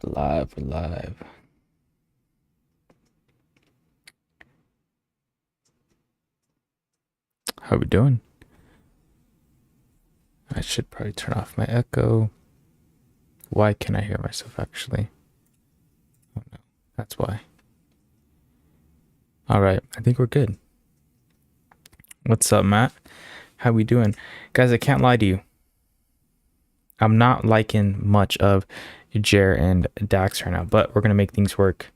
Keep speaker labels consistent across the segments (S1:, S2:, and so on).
S1: Live, live. How we doing? I should probably turn off my echo. Why can't I hear myself actually? Oh no, that's why. All right, I think we're good. What's up, Matt? How we doing? Guys, I can't lie to you. I'm not liking much of Jer and Dax right now, but we're going to make things work.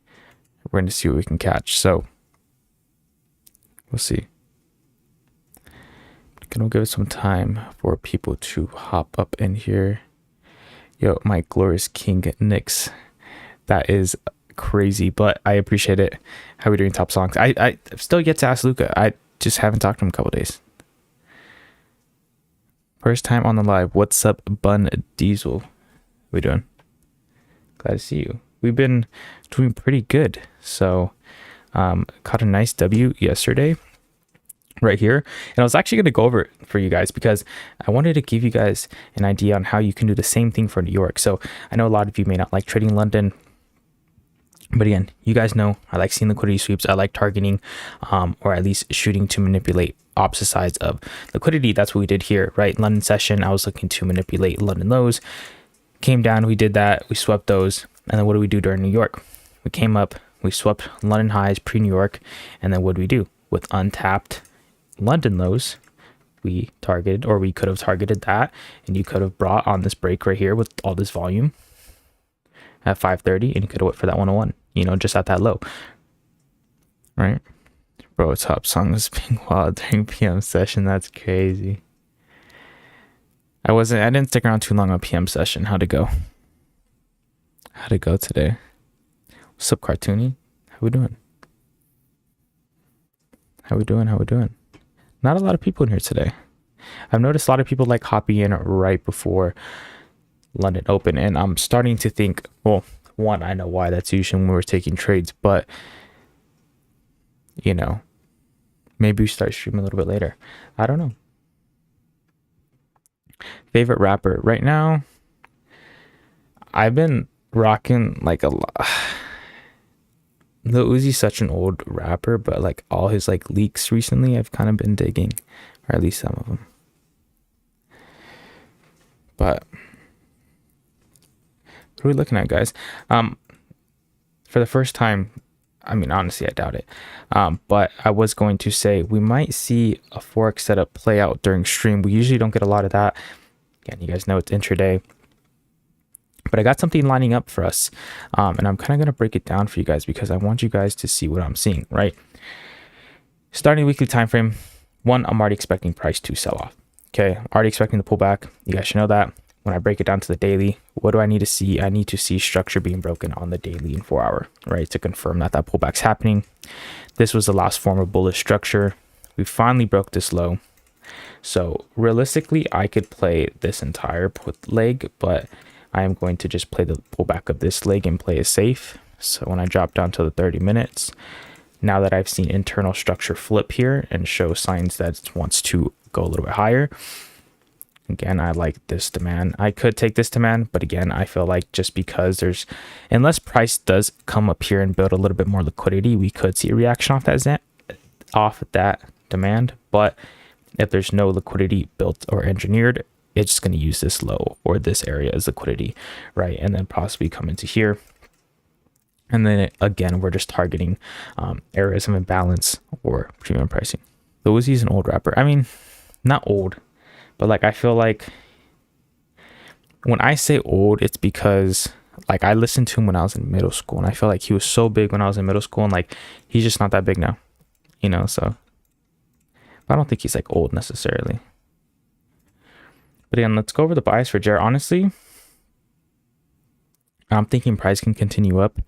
S1: We're going to see what we can catch. So we'll see. Gonna give it some time for people to hop up in here. Yo, my glorious king Nicks. That is crazy, but I appreciate it. How are we doing, top songs? I still yet to ask Luca. I just haven't talked to him in a couple days. First time on the live. What's up, Bun Diesel? How we doing? Glad to see you. We've been doing pretty good. So caught a nice W yesterday right here, and I was actually going to go over it for you guys because I wanted to give you guys an idea on how you can do the same thing for New York. So I know a lot of you may not like trading London, but again, you guys know I like seeing liquidity sweeps. I like targeting or at least shooting to manipulate opposite sides of liquidity. That's what we did here, right? London session, I was looking to manipulate London lows, came down, we did that, we swept those, and then what do we do during New York? We came up, we swept London highs pre-New York, and then what do we do? With untapped London lows, we targeted, or we could have targeted that, and you could have brought on this break right here with all this volume at 5:30, and you could have went for that 101, you know, just at that low, right? Bro, top song is being wild during PM session. That's crazy. I didn't stick around too long on PM session. How'd it go? How'd it go today? What's up, Cartoony? How we doing? How we doing? Not a lot of people in here today. I've noticed a lot of people like hopping in right before London Open, and I'm starting to think, well, one, I know why. That's usually when we're taking trades, but you know, maybe we start streaming a little bit later. I don't know. Favorite rapper right now? I've been rocking like a lot. Lil Uzi's such an old rapper, but like all his like leaks recently, I've kind of been digging, or at least some of them. But what are we looking at, guys? For the first time, I mean, honestly, I doubt it. But I was going to say we might see a Forex setup play out during stream. We usually don't get a lot of that. Again, you guys know it's intraday. But I got something lining up for us, and I'm kind of going to break it down for you guys because I want you guys to see what I'm seeing, right? Starting weekly time frame, one, I'm already expecting price to sell off. Okay, already expecting the pullback. You guys should know that. When I break it down to the daily, what do I need to see? I need to see structure being broken on the daily and 4 hour, right? To confirm that that pullback's happening. This was the last form of bullish structure. We finally broke this low. So realistically, I could play this entire put leg, but I am going to just play the pullback of this leg and play it safe. So when I drop down to the 30 minutes, now that I've seen internal structure flip here and show signs that it wants to go a little bit higher, again, I like this demand. I could take this demand, but again, I feel like just because unless price does come up here and build a little bit more liquidity, we could see a reaction off that demand. But if there's no liquidity built or engineered, it's just going to use this low or this area as liquidity, right? And then possibly come into here. And then again, we're just targeting areas of imbalance or premium pricing. The Uzi's an old rapper. I mean, not old, but like I feel like when I say old, it's because like I listened to him when I was in middle school, and I feel like he was so big when I was in middle school, and like he's just not that big now, you know. So I don't think he's like old necessarily. But again, let's go over the bias for Jer. Honestly, I'm thinking price can continue up,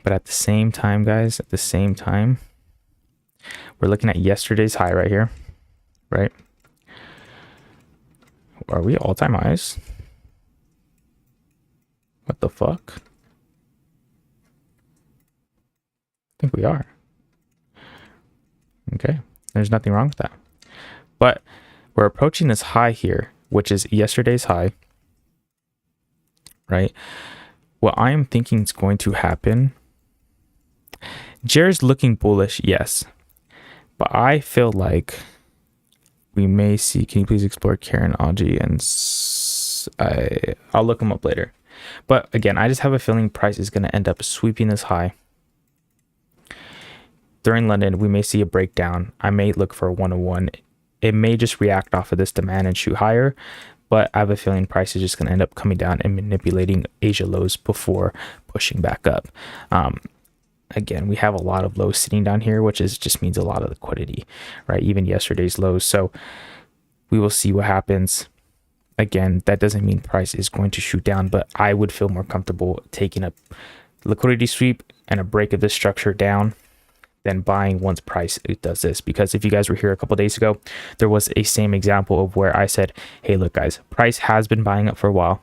S1: but at the same time, guys, we're looking at yesterday's high right here, right? Are we all-time highs? What the fuck? I think we are. Okay, there's nothing wrong with that. But we're approaching this high here, which is yesterday's high, right? what I am thinking is going to happen, Jared's looking bullish, yes, but I feel like we may see. Can you please explore Karen Aji? And I'll look them up later. But again, I just have a feeling price is going to end up sweeping this high. During London, we may see a breakdown. I may look for a 101. It may just react off of this demand and shoot higher, but I have a feeling price is just going to end up coming down and manipulating Asia lows before pushing back up. Again, we have a lot of lows sitting down here, which just means a lot of liquidity, right? Even yesterday's lows. So we will see what happens. Again, that doesn't mean price is going to shoot down, but I would feel more comfortable taking a liquidity sweep and a break of this structure down than buying once price does this. Because if you guys were here a couple days ago, there was a same example of where I said, hey, look guys, price has been buying up for a while.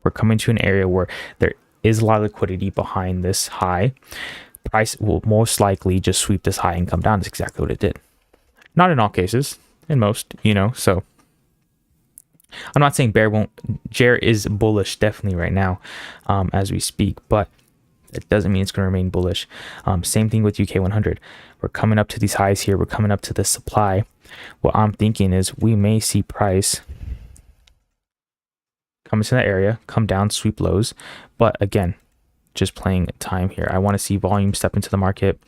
S1: We're coming to an area where there is a lot of liquidity behind this high. Price will most likely just sweep this high and come down. That's exactly what it did. Not in all cases, in most, so I'm not saying Bear is bullish definitely right now as we speak, but it doesn't mean it's going to remain bullish. Same thing with UK 100. We're coming up to these highs here. We're coming up to the supply. What I'm thinking is we may see price come into that area, come down, sweep lows. But again, just playing time here. I want to see volume step into the market.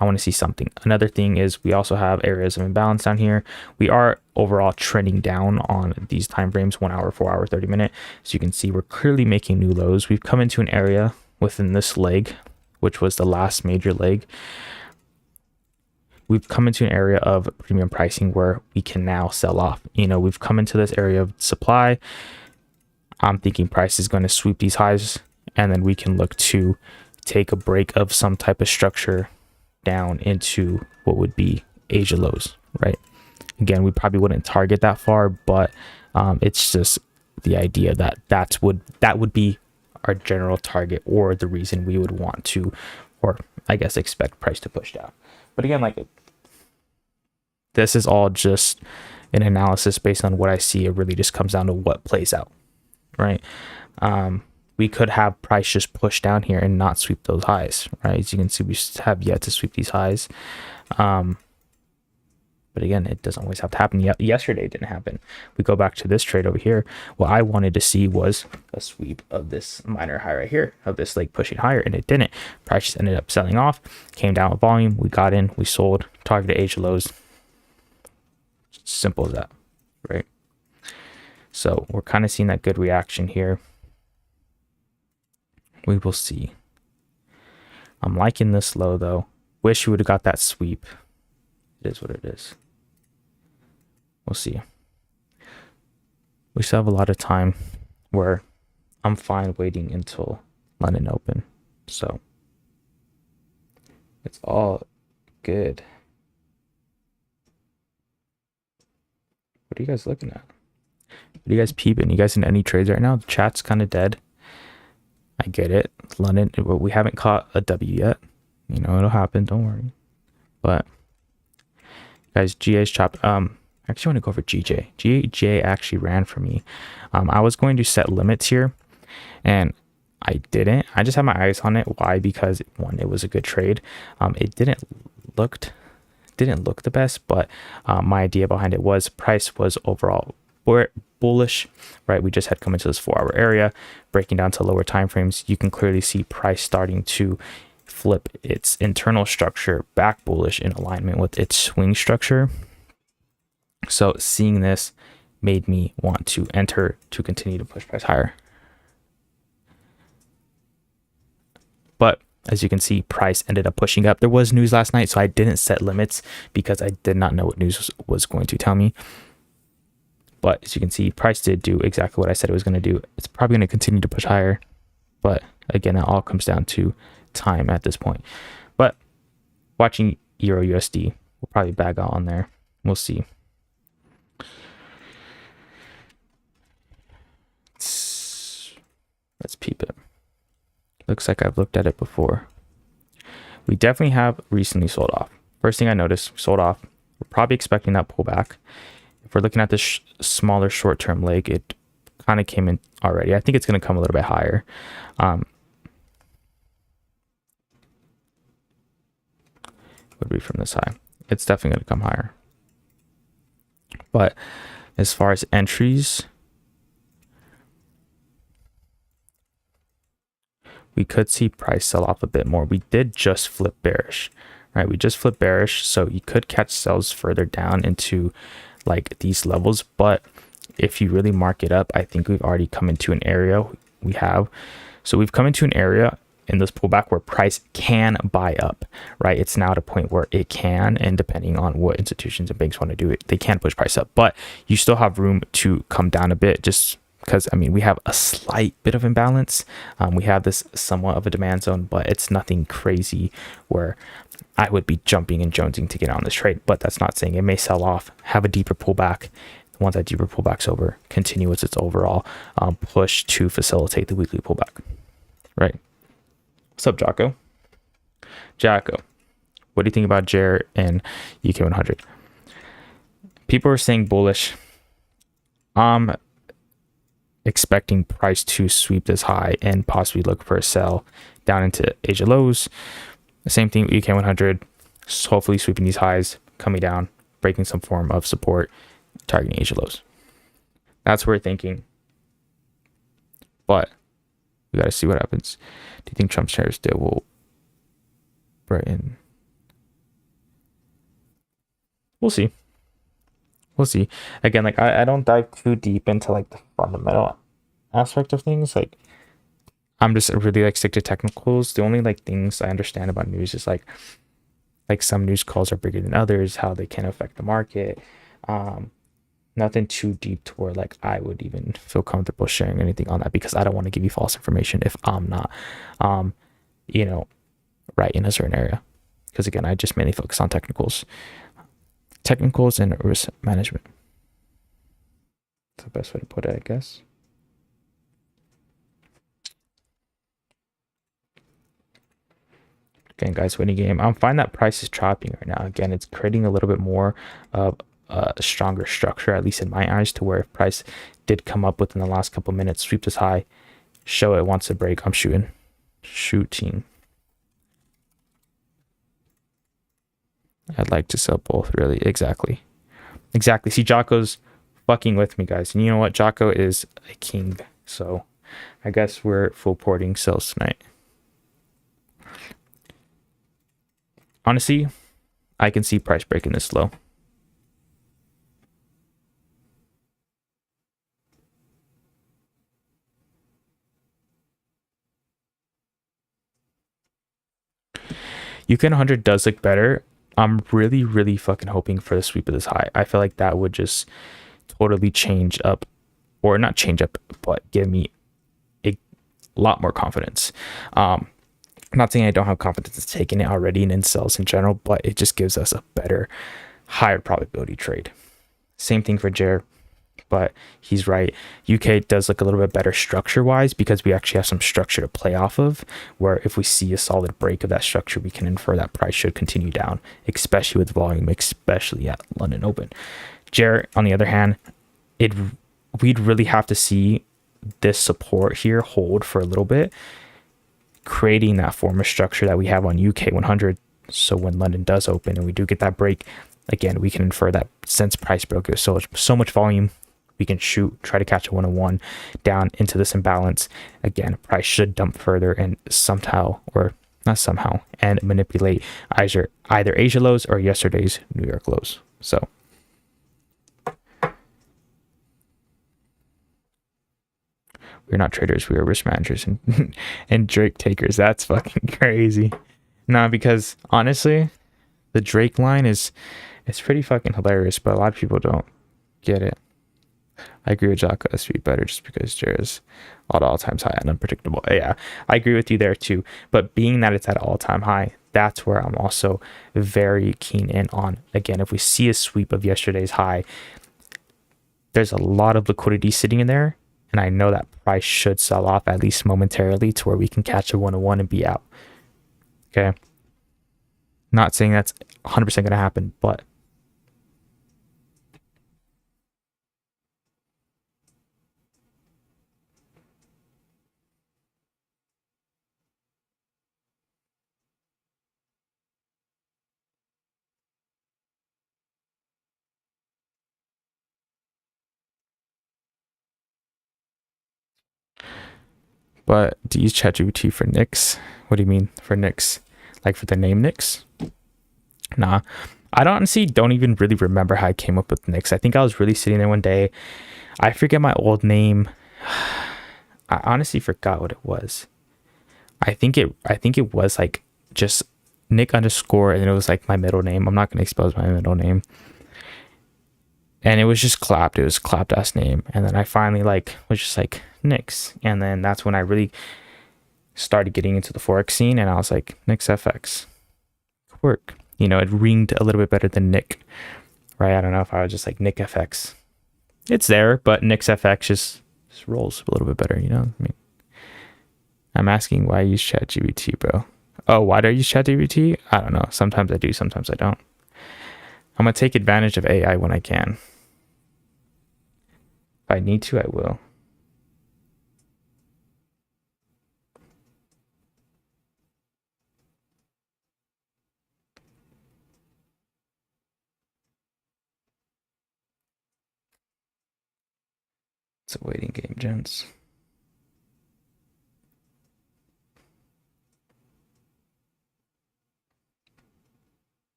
S1: I want to see something. Another thing is we also have areas of imbalance down here. We are overall trending down on these time frames, 1 hour, 4 hour, 30 minute. So you can see we're clearly making new lows. We've come into an area within this leg, which was the last major leg. We've come into an area of premium pricing where we can now sell off. We've come into this area of supply. I'm thinking price is going to sweep these highs, and then we can look to take a break of some type of structure down into what would be Asia lows, right? Again, we probably wouldn't target that far, but it's just the idea that that would be our general target, or the reason we would want to, or I guess expect price to push down. But again, this is all just an analysis based on what I see. It really just comes down to what plays out, right? We could have price just push down here and not sweep those highs, right? As you can see, we have yet to sweep these highs. But again, it doesn't always have to happen. Yesterday it didn't happen. We go back to this trade over here. What I wanted to see was a sweep of this minor high right here, of this leg pushing higher, and it didn't. Price just ended up selling off, came down with volume. We got in, we sold, targeted Asia lows. Simple as that, right? So we're kind of seeing that good reaction here. We will see. I'm liking this low though. Wish we would have got that sweep. It is what it is. We'll see. We still have a lot of time where I'm fine waiting until London Open. So it's all good. What are you guys looking at? What are you guys peeping? You guys in any trades right now? The chat's kind of dead. I get it. London, we haven't caught a W yet. It'll happen. Don't worry. But guys, GA's chopped. I actually want to go for GJ. GJ actually ran for me. I was going to set limits here, and I didn't. I just had my eyes on it. Why? Because one, it was a good trade. It didn't look the best, but my idea behind it was price was overall bullish, right? We just had come into this 4 hour area, breaking down to lower time frames. You can clearly see price starting to flip its internal structure back bullish in alignment with its swing structure. So seeing this made me want to enter to continue to push price higher. But as you can see, price ended up pushing up. There was news last night, so I didn't set limits because I did not know what news was going to tell me. But as you can see, price did do exactly what I said it was going to do. It's probably going to continue to push higher. But again, it all comes down to time at this point. But watching Euro USD, we'll probably bag out on there. We'll see. Let's peep it. Looks like I've looked at it before. We definitely have recently sold off. First thing I noticed, we sold off. We're probably expecting that pullback. If we're looking at this smaller short-term leg, it kind of came in already. I think it's going to come a little bit higher. would be from this high. It's definitely going to come higher. But as far as entries, we could see price sell off a bit more. We did just flip bearish, right? We just flipped bearish, so you could catch sells further down into like these levels. But if you really mark it up, I think we've already come into an area. So we've come into an area in this pullback where price can buy up, right? It's now at a point where it can, and depending on what institutions and banks want to do it, they can push price up, but you still have room to come down a bit, just because I mean we have a slight bit of imbalance. We have this somewhat of a demand zone, but it's nothing crazy where I would be jumping and jonesing to get on this trade. But that's not saying it may sell off, have a deeper pullback. Once that deeper pullback's over, continue with its overall push to facilitate the weekly pullback, right? What's up, Jocko? Jocko, what do you think about JER and UK 100? People are saying bullish. I'm expecting price to sweep this high and possibly look for a sell down into Asia lows. The same thing with UK 100, hopefully sweeping these highs, coming down, breaking some form of support, targeting Asia lows. That's what we're thinking. But we got to see what happens. Do you think Trump's tariffs deal will brighten? We'll see. We'll see. Again, like I don't dive too deep into like the fundamental aspect of things. Like I'm just really like stick to technicals. The only like things I understand about news is like some news calls are bigger than others, how they can affect the market. Nothing too deep to where like I would even feel comfortable sharing anything on that, because I don't want to give you false information if I'm not right in a certain area. Because again, I just mainly focus on technicals and risk management. That's the best way to put it, I guess. Again, guys, winning game. I'm finding that price is chopping right now. Again, it's creating a little bit more of a stronger structure, at least in my eyes, to where if price did come up within the last couple minutes, sweep this high, show it wants to break, I'm shooting. I'd like to sell both, really. Exactly. See, Jocko's fucking with me, guys. And you know what? Jocko is a king. So I guess we're full porting sells tonight. Honestly, I can see price breaking this low. UK 100 does look better. I'm really, really fucking hoping for the sweep of this high. I feel like that would just totally change up, or not change up, but give me a lot more confidence. I'm not saying I don't have confidence in taking it already and in sales in general, but it just gives us a better, higher probability trade. Same thing for JER, but he's right. UK does look a little bit better structure wise, because we actually have some structure to play off of, where if we see a solid break of that structure, we can infer that price should continue down, especially with volume, especially at London Open. JER, on the other hand, we'd really have to see this support here hold for a little bit, creating that form of structure that we have on UK 100. So when London does open and we do get that break, again, we can infer that since price broke, there's so much volume, we can try to catch a 101 down into this imbalance. Again, price should dump further and and manipulate either Asia lows or yesterday's New York lows. So we're not traders, we are risk managers and Drake takers. That's fucking crazy. Nah, because honestly, the Drake line it's pretty fucking hilarious, but a lot of people don't get it. I agree with Jocko. This would be better just because JER is at all-time high and unpredictable. Yeah, I agree with you there too. But being that it's at all-time high, that's where I'm also very keen in on. Again, if we see a sweep of yesterday's high, there's a lot of liquidity sitting in there, and I know that price should sell off at least momentarily to where we can catch a 101 and be out. Okay. Not saying that's 100% going to happen, but But do you use ChatGPT for Nicks? What do you mean for Nicks? Like for the name Nicks? Nah. I honestly don't even really remember how I came up with Nicks. I think I was really sitting there one day. I forget my old name. I honestly forgot what it was. I think it was like just Nick underscore, and it was like my middle name. I'm not gonna expose my middle name. And it was just clapped. It was clapped ass name. And then I finally like was just like Nicks. And then that's when I really started getting into the Forex scene, and I was like, NiicksFX. Work. You know, it ringed a little bit better than Nick. Right? I don't know if I was just like NiicksFX. It's there, but NiicksFX just rolls a little bit better, you know? I mean, I'm asking why I use ChatGPT, bro. Oh, why do I use ChatGPT? I don't know. Sometimes I do, sometimes I don't. I'm gonna take advantage of AI when I can. If I need to, I will. It's a waiting game, gents.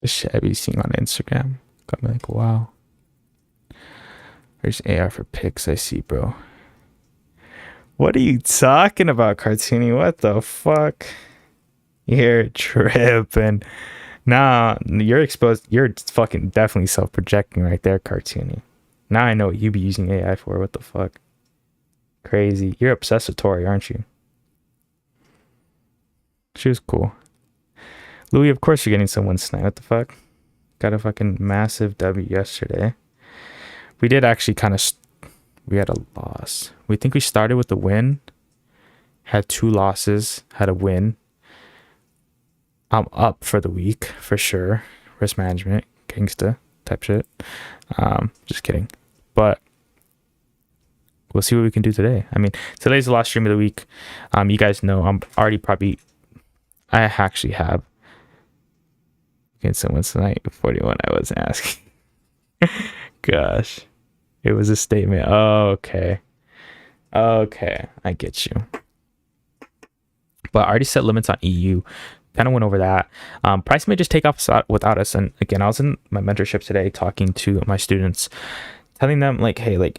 S1: The shit I be seeing on Instagram. Got me like, wow. There's AI for pics, I see, bro. What are you talking about, Cartoony? What the fuck? You're tripping. Nah, you're exposed. You're fucking definitely self-projecting right there, Cartoony. Now I know what you be using AI for. What the fuck? Crazy. You're obsessed with Tori, aren't you? She was cool. Louis, of course you're getting someone snipe. What the fuck? Got a fucking massive W yesterday. We did actually kind of... we had a loss. We think we started with a win. Had 2 losses. Had a win. I'm up for the week, for sure. Risk management. Gangsta type shit. Just kidding. But we'll see what we can do today. I mean, today's the last stream of the week. You guys know I'm already probably... I actually have... Can someone tonight? 41, I wasn't asking. Gosh. It was a statement. Oh, okay. Okay, I get you. But I already set limits on EU. Kind of went over that. Price may just take off without us. And again, I was in my mentorship today talking to my students, telling them like, hey, like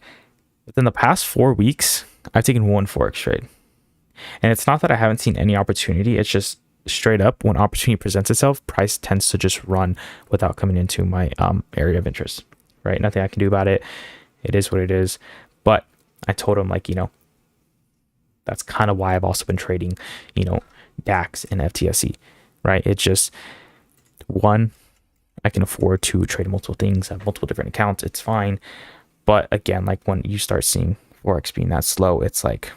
S1: within the past 4 weeks, I've taken 1 Forex trade. And it's not that I haven't seen any opportunity. It's just straight up when opportunity presents itself, price tends to just run without coming into my area of interest, right? Nothing I can do about it. It is what it is. But I told him like, you know, that's kind of why I've also been trading, you know, DAX and FTSE, right? It's just one, I can afford to trade multiple things, have multiple different accounts. It's fine. But again, like when you start seeing Forex being that slow, it's like,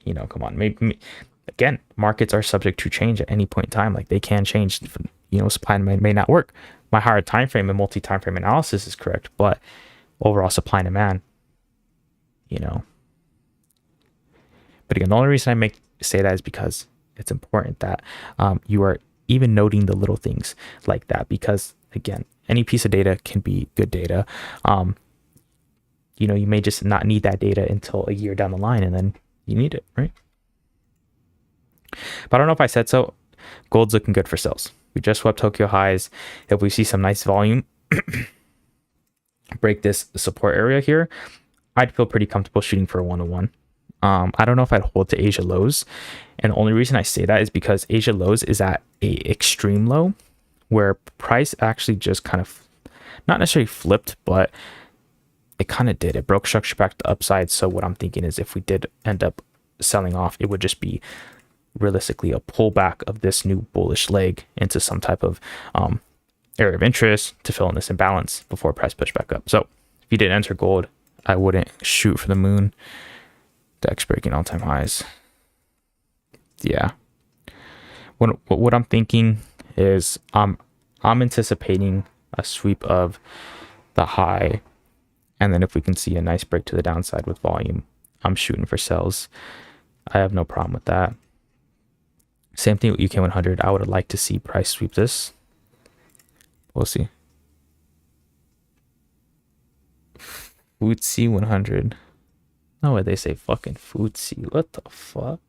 S1: you know, come on, maybe again, markets are subject to change at any point in time. Like they can change, you know, supply and demand may not work. My higher time frame and multi-time frame analysis is correct, but overall supply and demand, you know. But again, the only reason I say that is because it's important that you are even noting the little things like that, because again, any piece of data can be good data. You know, you may just not need that data until a year down the line, and then you need it, right? But I don't know if I said so. Gold's looking good for sales. We just swept Tokyo highs. If we see some nice volume break this support area here, I'd feel pretty comfortable shooting for a 101. I don't know if I'd hold to Asia lows. And the only reason I say that is because Asia lows is at a extreme low where price actually just kind of not necessarily flipped, but it kind of did. It broke structure back to the upside. So what I'm thinking is if we did end up selling off, it would just be realistically a pullback of this new bullish leg into some type of area of interest to fill in this imbalance before price push back up. So if you did enter gold, I wouldn't shoot for the moon. DEX breaking all-time highs. Yeah. What I'm thinking is I'm anticipating a sweep of the high, and then if we can see a nice break to the downside with volume, I'm shooting for sells. I have no problem with that. Same thing with UK 100. I would like to see price sweep this. We'll see. FTSE 100. No way they say fucking FTSE. What the fuck?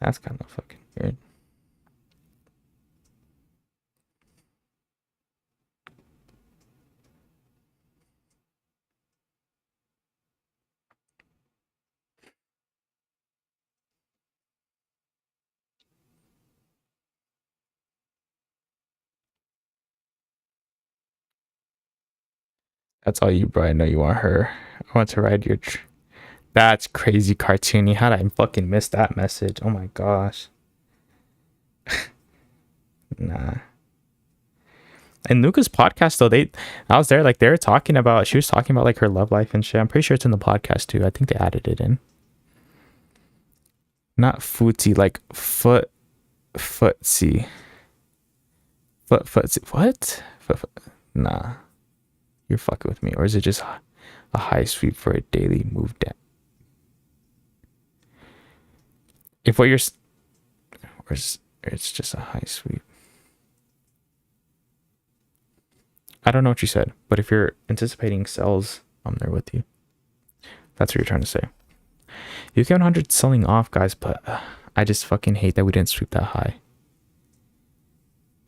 S1: That's kind of fucking weird. That's all you, bro. I know you want her. I want to ride your. That's crazy cartoony. How did I fucking miss that message? Oh my gosh. Nah. In Luca's podcast though, I was there, like they were talking about, she was talking about like her love life and shit. I'm pretty sure it's in the podcast too. I think they added it in. Not footsie, like footsie. Footsie. What? Nah. You're fucking with me. Or is it just a high sweep for a daily move down? If what you're, or it's just a high sweep. I don't know what you said, but if you're anticipating sells, I'm there with you. That's what you're trying to say. UK 100 selling off, guys, but I just fucking hate that we didn't sweep that high.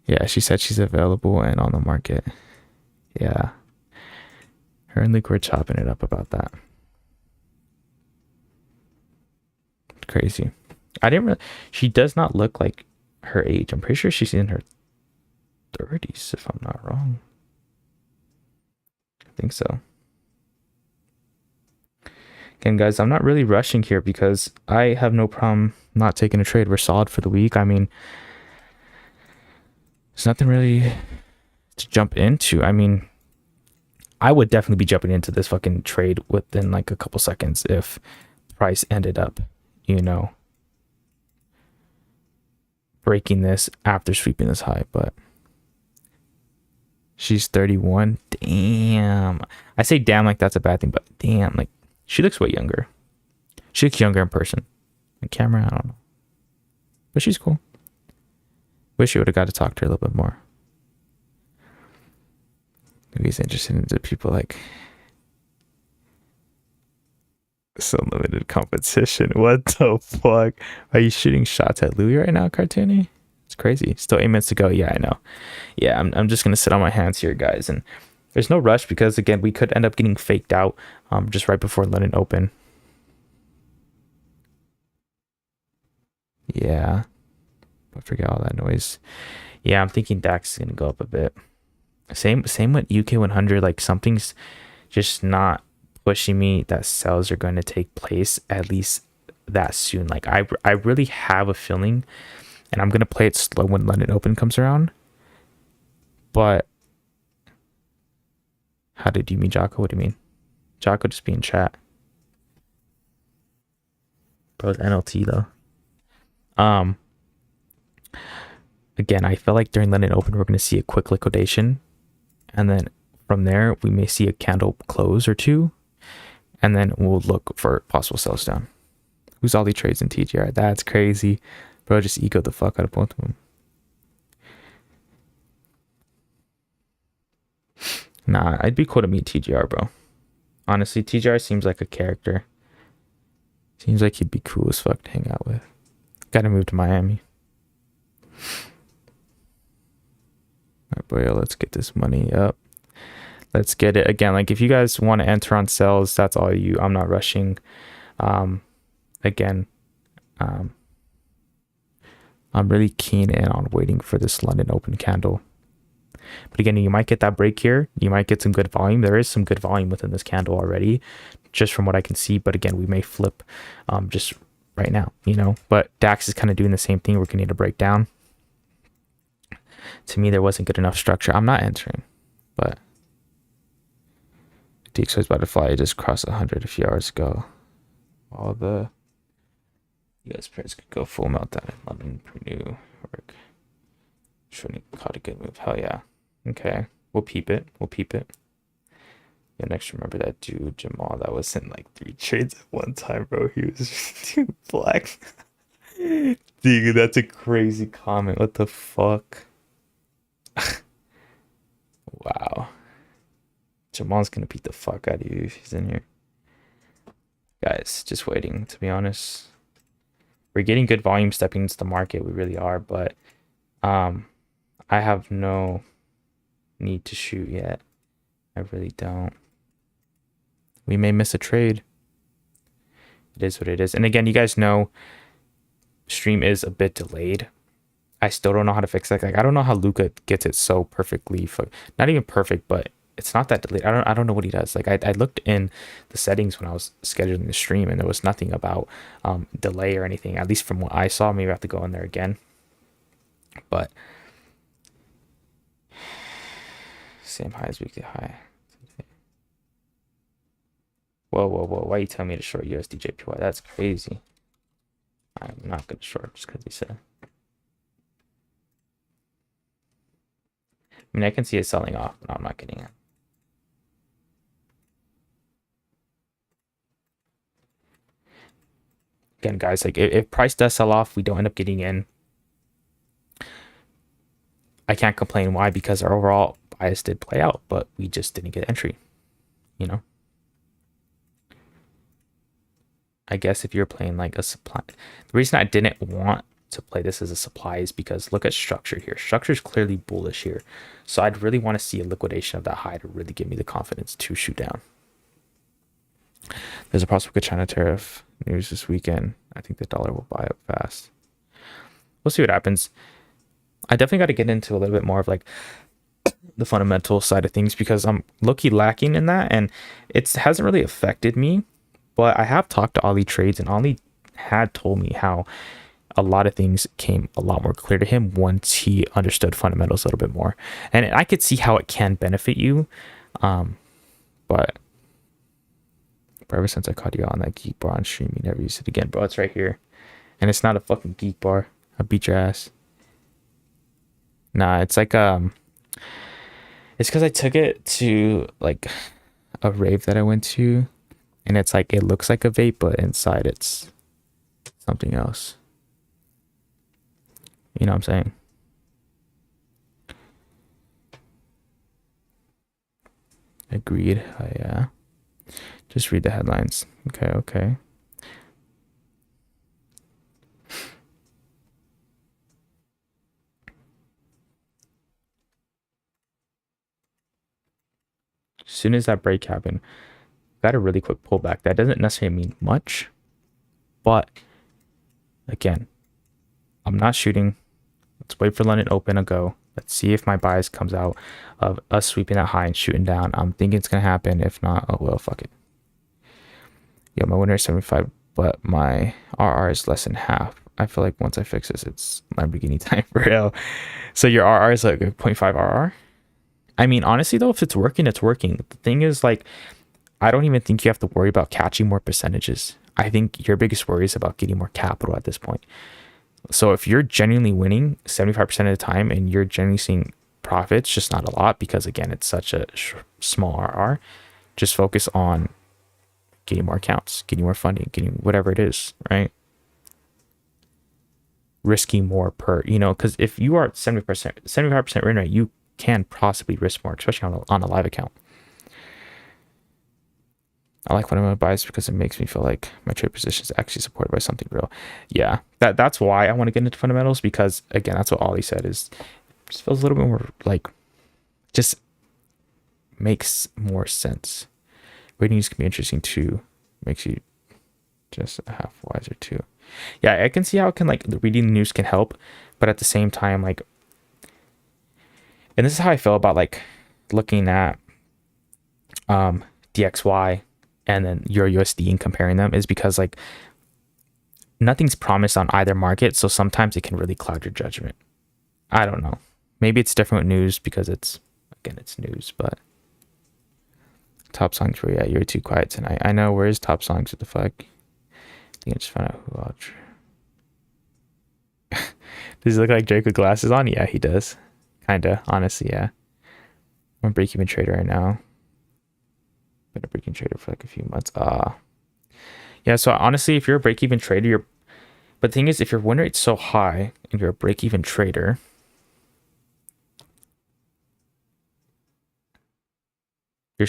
S1: Yeah, she said she's available and on the market. Yeah. Her and Luke were chopping it up about that. Crazy. I didn't really, she does not look like her age. I'm pretty sure she's in her 30s, if I'm not wrong. I think so. Again, guys, I'm not really rushing here because I have no problem not taking a trade. We're solid for the week. I mean, there's nothing really to jump into. I mean, I would definitely be jumping into this fucking trade within like a couple seconds if price ended up, you know, breaking this after sweeping this high. But she's 31. Damn. I say damn like that's a bad thing, but damn, like she looks way younger. She looks younger in person. On camera, I don't know. But she's cool. Wish you would have got to talk to her a little bit more. Maybe he's interested in people like so limited competition. What the fuck? Are you shooting shots at Louis right now, Cartoony? It's crazy. Still 8 minutes to go. Yeah, I know. Yeah, I'm just gonna sit on my hands here, guys, and there's no rush because again we could end up getting faked out just right before London Open. Yeah, but forget all that noise. Yeah, I'm thinking DAX is gonna go up a bit. Same with UK 100. Like something's just not pushing me that sales are going to take place at least that soon. Like I really have a feeling, and I'm gonna play it slow when London Open comes around. But how did you mean, Jocko? What do you mean? Jocko just be in chat. Bro, it's NLT though. Again, I feel like during London Open we're gonna see a quick liquidation, and then from there we may see a candle close or two, and then we'll look for possible sells down. Who's all these trades in TGR? That's crazy. Bro, just ego the fuck out of both of them. Nah, I'd be cool to meet TGR, bro. Honestly, TGR seems like a character. Seems like he'd be cool as fuck to hang out with. Gotta move to Miami. Alright, boy, let's get this money up. Let's get it. Again, like if you guys want to enter on sales, that's all you. I'm not rushing. Again, I'm really keen in on waiting for this London Open candle. But again, you might get that break here. You might get some good volume. There is some good volume within this candle already, just from what I can see. But again, we may flip just right now, you know. But DAX is kind of doing the same thing. We're going to need a breakdown. To me, there wasn't good enough structure. I'm not entering, but DXY's about to fly. It just crossed 100 a few hours ago. All the US pairs could go full meltdown in London. Purdue work. Shouldn't have caught a good move. Hell yeah. Okay. We'll peep it. We'll peep it. Yeah, next remember that dude Jamal that was in like 3 trades at one time, bro. He was just too black. Dude, that's a crazy comment. What the fuck? Wow. Jamal's gonna beat the fuck out of you if he's in here. Guys, just waiting, to be honest. We're getting good volume stepping into the market. We really are, but um I have no need to shoot yet. I really don't. We may miss a trade. It is what it is. And again, you guys know stream is a bit delayed. I still don't know how to fix that. Like I don't know how Luca gets it so perfectly. Not even perfect, but it's not that delayed. I don't know what he does. Like I looked in the settings when I was scheduling the stream, and there was nothing about delay or anything. At least from what I saw. Maybe I have to go in there again. But same high as weekly high. Whoa, whoa, whoa. Why are you telling me to short USDJPY? That's crazy. I'm not going to short just because he said. I mean, I can see it selling off. No, I'm not getting it. Again, guys, like if price does sell off, we don't end up getting in. I can't complain. Why? Because our overall bias did play out, but we just didn't get entry, you know? I guess if you're playing like a supply, the reason I didn't want to play this as a supply is because look at structure here. Structure is clearly bullish here. So I'd really want to see a liquidation of that high to really give me the confidence to shoot down. There's a possible good China tariff news this weekend. I think the dollar will buy up fast. We'll see what happens. I definitely got to get into a little bit more of like the fundamental side of things because I'm low-key lacking in that, and it hasn't really affected me. But I have talked to Ali Trades, and Ali had told me how a lot of things came a lot more clear to him once he understood fundamentals a little bit more. And I could see how it can benefit you. But ever since I caught you on that geek bar on stream, you never used it again. Bro, it's right here. And it's not a fucking geek bar. I'll beat your ass. Nah, it's like, it's because I took it to like a rave that I went to. And it's like, it looks like a vape, but inside it's something else. You know what I'm saying? Agreed. Yeah. Just read the headlines. Okay, okay. As soon as that break happened, got a really quick pullback. That doesn't necessarily mean much, but again, I'm not shooting. Let's wait for London open to go. Let's see if my bias comes out of us sweeping that high and shooting down. I'm thinking it's gonna happen. If not, oh well, fuck it. Yeah, my winner is 75, but my RR is less than half. I feel like once I fix this, it's Lamborghini time for real. So your RR is like a 0.5 RR. I mean, honestly though, if it's working, it's working. The thing is, like, I don't even think you have to worry about catching more percentages. I think your biggest worry is about getting more capital at this point. So if you're genuinely winning 75% of the time and you're genuinely seeing profits, just not a lot, because again, it's such a small RR, just focus on getting more accounts, getting more funding, getting whatever it is, right? Risking more per, because if you are at 75% win rate, you can possibly risk more, especially on a live account. I like when I'm biased because it makes me feel like my trade position is actually supported by something real. Yeah, that's why I want to get into fundamentals, because again, that's what Ollie said, is it just feels a little bit more like, just makes more sense. Reading news can be interesting too. Makes you just a half wiser too. Yeah, I can see how it can, like, the reading the news can help, but at the same time, like, and this is how I feel about like looking at DXY and then Euro USD and comparing them, is because like nothing's promised on either market, so sometimes it can really cloud your judgment. I don't know. Maybe it's different with news because it's news, but top songs for, yeah, you're too quiet tonight. I know, where is top songs? What the fuck? I think I just found out who I'll Does he look like Drake with glasses on? Yeah, he does. Kinda, honestly, yeah. I'm a break-even trader right now. Been a break-even trader for like a few months. Yeah, so honestly, if you're a break-even trader, But the thing is, if your win rate's so high and you're a break-even trader, you're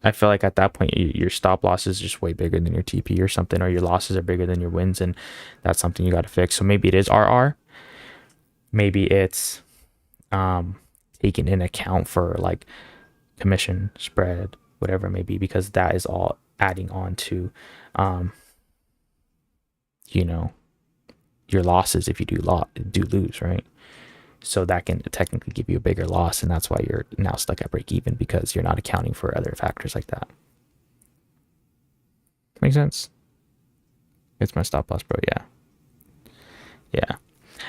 S1: I feel like at that point your stop loss is just way bigger than your TP or something, or your losses are bigger than your wins, and that's something you got to fix. So maybe it is RR, maybe it's taken in account for like commission spread, whatever it may be, because that is all adding on to you know, your losses if you do lose, right? So that can technically give you a bigger loss, and that's why you're now stuck at break even, because you're not accounting for other factors like that. Make sense? It's my stop loss, bro. Yeah.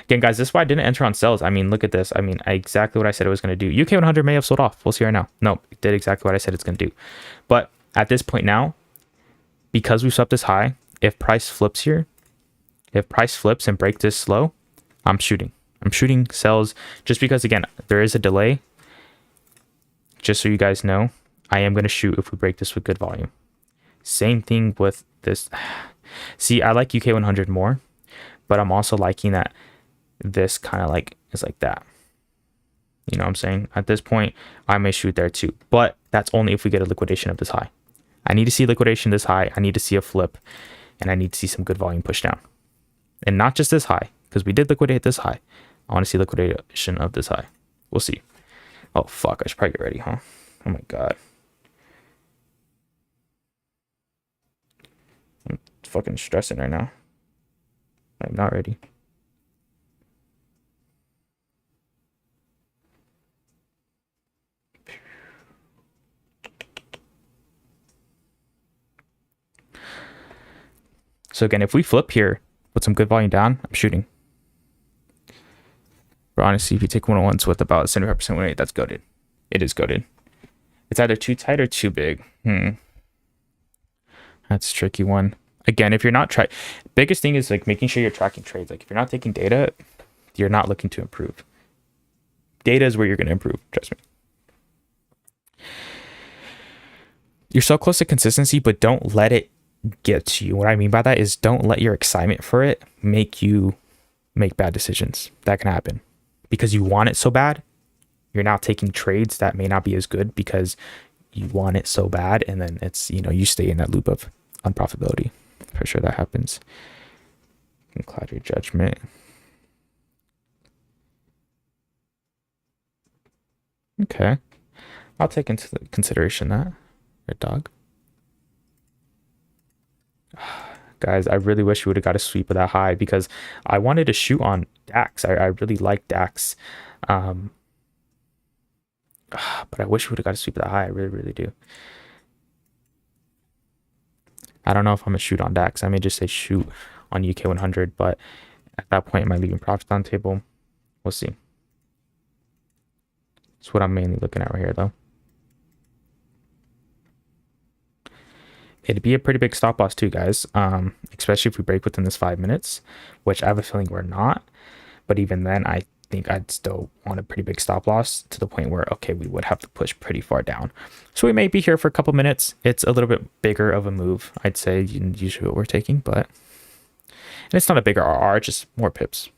S1: Again, guys, this is why I didn't enter on sells. I mean, look at this. I mean, exactly what I said it was going to do. UK 100 may have sold off. We'll see right now. No, it did exactly what I said it's going to do. But at this point now, because we swept this high, if price flips here, if price flips and breaks this low, I'm shooting sells, just because, again, there is a delay. Just so you guys know, I am going to shoot if we break this with good volume. Same thing with this. See, I like UK 100 more, but I'm also liking that this kind of like is like that. You know what I'm saying? At this point, I may shoot there too, but that's only if we get a liquidation of this high. I need to see liquidation this high. I need to see a flip, and I need to see some good volume push down. And not just this high, because we did liquidate this high. I want to see liquidation of this high. We'll see. Oh, fuck. I should probably get ready, huh? Oh, my God. I'm fucking stressing right now. I'm not ready. So, again, if we flip here, put some good volume down, I'm shooting. But honestly, if you take 101s with about 75% win rate, that's goated. It is goated. It's either too tight or too big. That's a tricky one. Again, if you're not biggest thing is like making sure you're tracking trades. Like if you're not taking data, you're not looking to improve. Data is where you're going to improve. Trust me. You're so close to consistency, but don't let it get to you. What I mean by that is don't let your excitement for it make you make bad decisions. That can happen because you want it so bad. You're now taking trades that may not be as good because you want it so bad, and then it's, you stay in that loop of unprofitability. For sure that happens. You can cloud your judgment. Okay. I'll take into consideration that. Red dog. Guys, I really wish we would have got a sweep of that high because I wanted to shoot on DAX. I really like DAX. But I wish we would have got a sweep of that high. I really, really do. I don't know if I'm going to shoot on DAX. I may just say shoot on UK 100, but at that point, am I leaving profits on the table? We'll see. That's what I'm mainly looking at right here, though. It'd be a pretty big stop loss too, guys, especially if we break within this 5 minutes, which I have a feeling we're not. But even then, I think I'd still want a pretty big stop loss to the point where, okay, we would have to push pretty far down. So we may be here for a couple minutes. It's a little bit bigger of a move, I'd say, usually what we're taking, but and it's not a bigger RR, just more pips.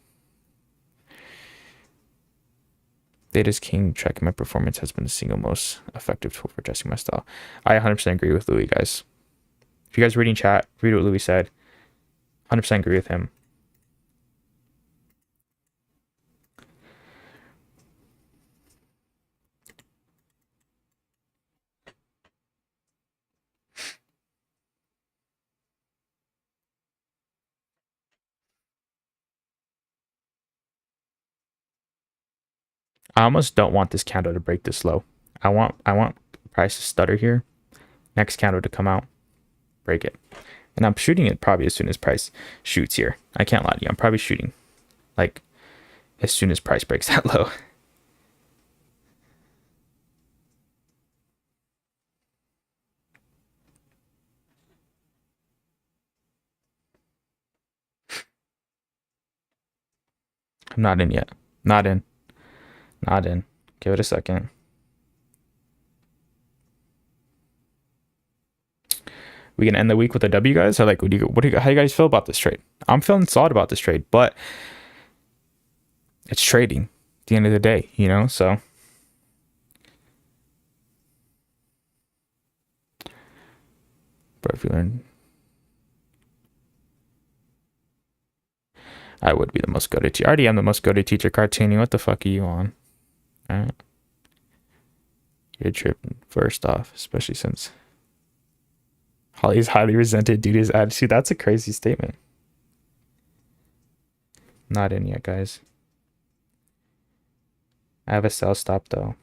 S1: Data's king. Tracking my performance has been the single most effective tool for adjusting my style. I 100% agree with Louis, guys. If you guys are reading chat, read what Louis said. 100% agree with him. I almost don't want this candle to break this low. I want price to stutter here. Next candle to come out, break it. And I'm shooting it probably as soon as price shoots here. I can't lie to you. I'm probably shooting like as soon as price breaks that low. I'm not in yet. Not in. Not in. Give it a second. We can end the week with a W, guys. Or like, how do you guys feel about this trade? I'm feeling solid about this trade, but it's trading at the end of the day, you know. So, but if you learn, I would be the most goated teacher. I already am the most goated teacher. Cartooning, what the fuck are you on? All right, you're tripping. First off, especially since Holly's highly resented due to his attitude. That's a crazy statement. Not in yet, guys. I have a sell stop though.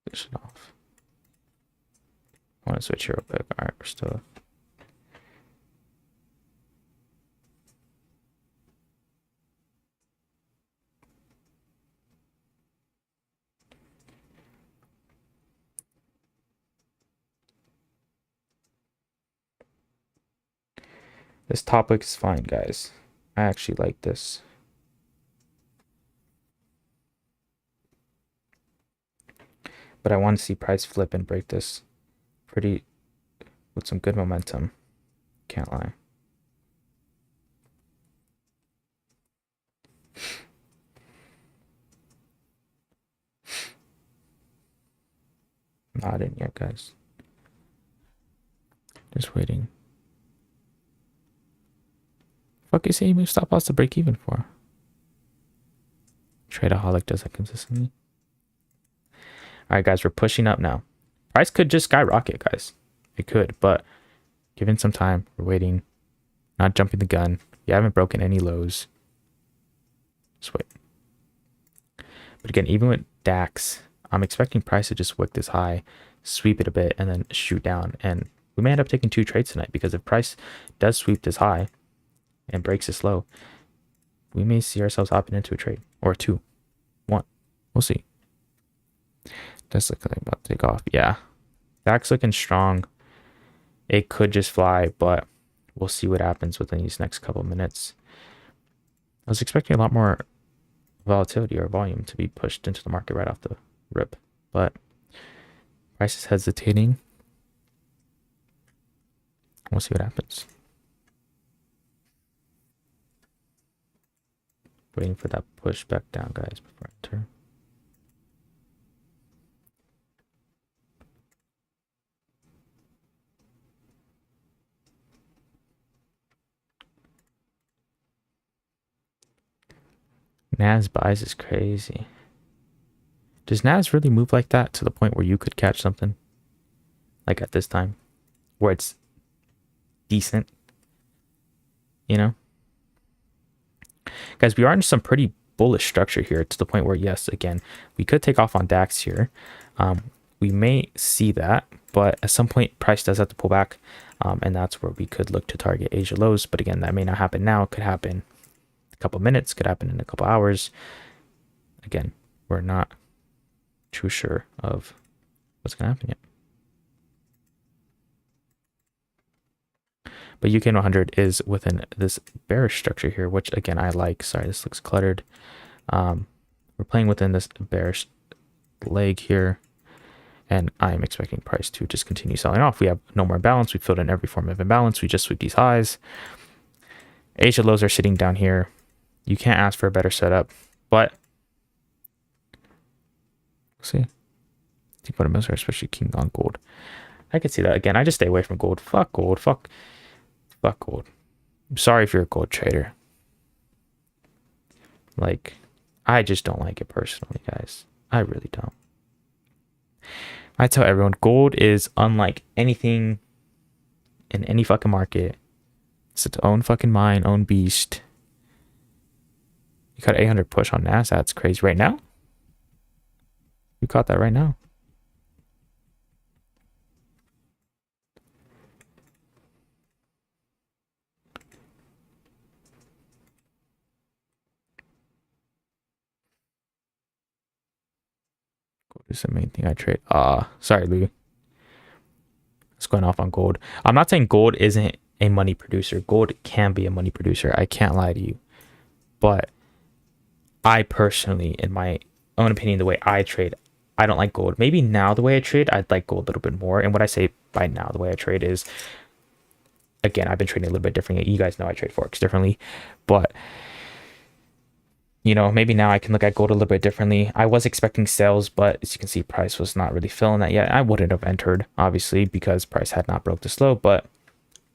S1: Push it off. I want to switch here real quick. All right, we're still. This topic is fine, guys. I actually like this. But I want to see price flip and break this pretty with some good momentum. Can't lie. Not in yet, guys. Just waiting. Fuck you say you move stop loss to break even for? Tradeaholic does that consistently. Alright, guys, we're pushing up now. Price could just skyrocket, guys. It could, but given some time, we're waiting. Not jumping the gun. You haven't broken any lows. Just wait. But again, even with DAX, I'm expecting price to just wick this high, sweep it a bit, and then shoot down. And we may end up taking 2 trades tonight because if price does sweep this high and breaks this low, we may see ourselves hopping into a trade or 2, 1. We'll see. That's looking like about to take off. Yeah, DAX looking strong. It could just fly, but we'll see what happens within these next couple minutes. I was expecting a lot more volatility or volume to be pushed into the market right off the rip, but price is hesitating. We'll see what happens. Waiting for that push back down, guys, before I enter. Nas buys is crazy. Does Nas really move like that to the point where you could catch something? Like at this time? Where it's decent? You know? Guys, we are in some pretty bullish structure here to the point where, yes, again, we could take off on DAX here. We may see that, but at some point, price does have to pull back. And that's where we could look to target Asia lows. But again, that may not happen now. It could happen a couple minutes, could happen in a couple hours. Again, we're not too sure of what's going to happen yet. But UK 100 is within this bearish structure here, which again, I like. Sorry, this looks cluttered. We're playing within this bearish leg here, and I'm expecting price to just continue selling off. We have no more balance. We filled in every form of imbalance. We just sweep these highs. Asia lows are sitting down here. You can't ask for a better setup, but we'll see. Deep water mills are especially keen on gold. I could see that. Again, I just stay away from gold. Fuck gold. Fuck gold. I'm sorry if you're a gold trader. Like, I just don't like it personally, guys. I really don't. I tell everyone, gold is unlike anything in any fucking market. It's its own fucking mind, own beast. You caught 800 push on NAS. That's crazy. Right now? You caught that right now. Gold is the main thing I trade. Sorry, Lou. It's going off on gold. I'm not saying gold isn't a money producer. Gold can be a money producer. I can't lie to you. But I personally, in my own opinion, the way I trade, I don't like gold. Maybe now the way I trade, I'd like gold a little bit more. And what I say by now, the way I trade is, again, I've been trading a little bit differently. You guys know I trade Forex differently. But, maybe now I can look at gold a little bit differently. I was expecting sales, but as you can see, price was not really filling that yet. I wouldn't have entered, obviously, because price had not broke this low. But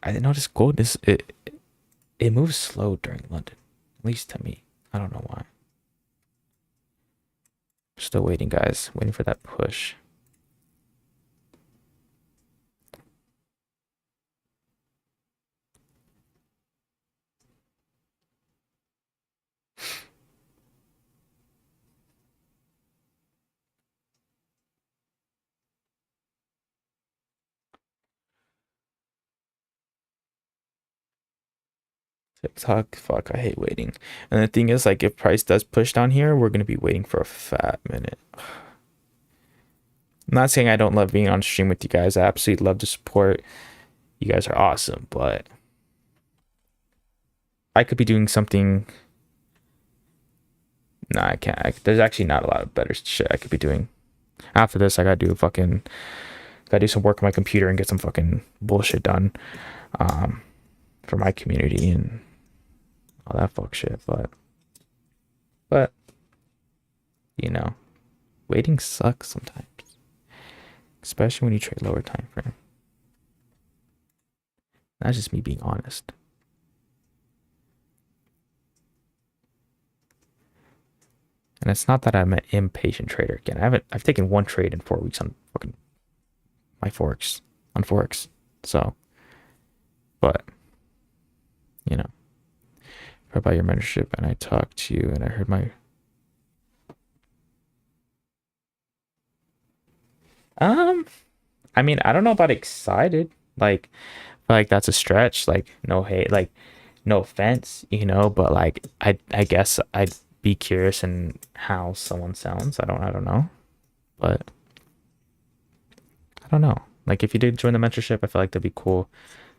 S1: I noticed gold it moves slow during London, at least to me. I don't know why. Still waiting, guys. Waiting for that push. TikTok, fuck, I hate waiting. And the thing is, like, if price does push down here, we're gonna be waiting for a fat minute. I'm not saying I don't love being on stream with you guys. I absolutely love the support. You guys are awesome, but I could be doing something. Nah, I can't. There's actually not a lot of better shit I could be doing. After this, I gotta do some work on my computer and get some fucking bullshit done, for my community and all that fuck shit. But waiting sucks sometimes, especially when you trade lower time frame. That's just me being honest. And it's not that I'm an impatient trader. Again, I've taken one trade in 4 weeks on fucking my Forex on Forex. So, but heard about your mentorship and I talked to you and I heard my I mean, I don't know about excited. Like, I feel like that's a stretch. Like, no hate, like, no offense, but like, I guess I'd be curious in how someone sounds. I don't know, but I don't know. Like, if you did join the mentorship, I feel like that'd be cool.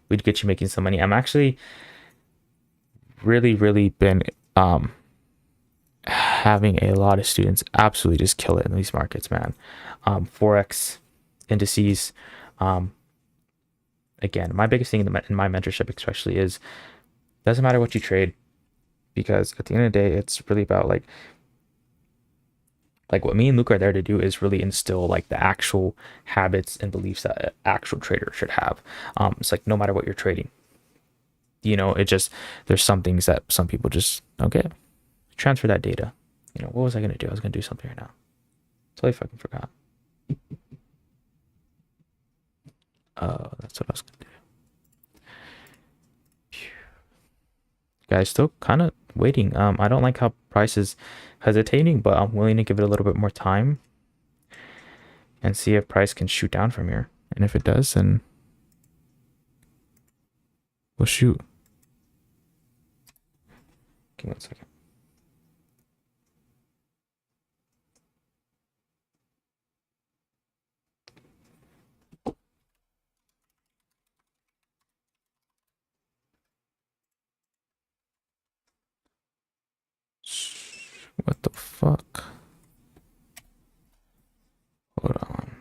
S1: We'd get you making some money. I'm actually really been having a lot of students absolutely just kill it in these markets, man. Forex, indices. Again, my biggest thing in my mentorship especially is, doesn't matter what you trade, because at the end of the day, it's really about like what me and Luca are there to do is really instill like the actual habits and beliefs that an actual trader should have. It's like, no matter what you're trading, it just, there's some things that some people just don't get. Transfer that data. What was I gonna do? I was gonna do something right now. Totally fucking forgot. Oh, that's what I was gonna do. Guys, still kind of waiting. I don't like how price is hesitating, but I'm willing to give it a little bit more time and see if price can shoot down from here. And if it does, then we'll shoot. Give me 1 second. What the fuck? Hold on.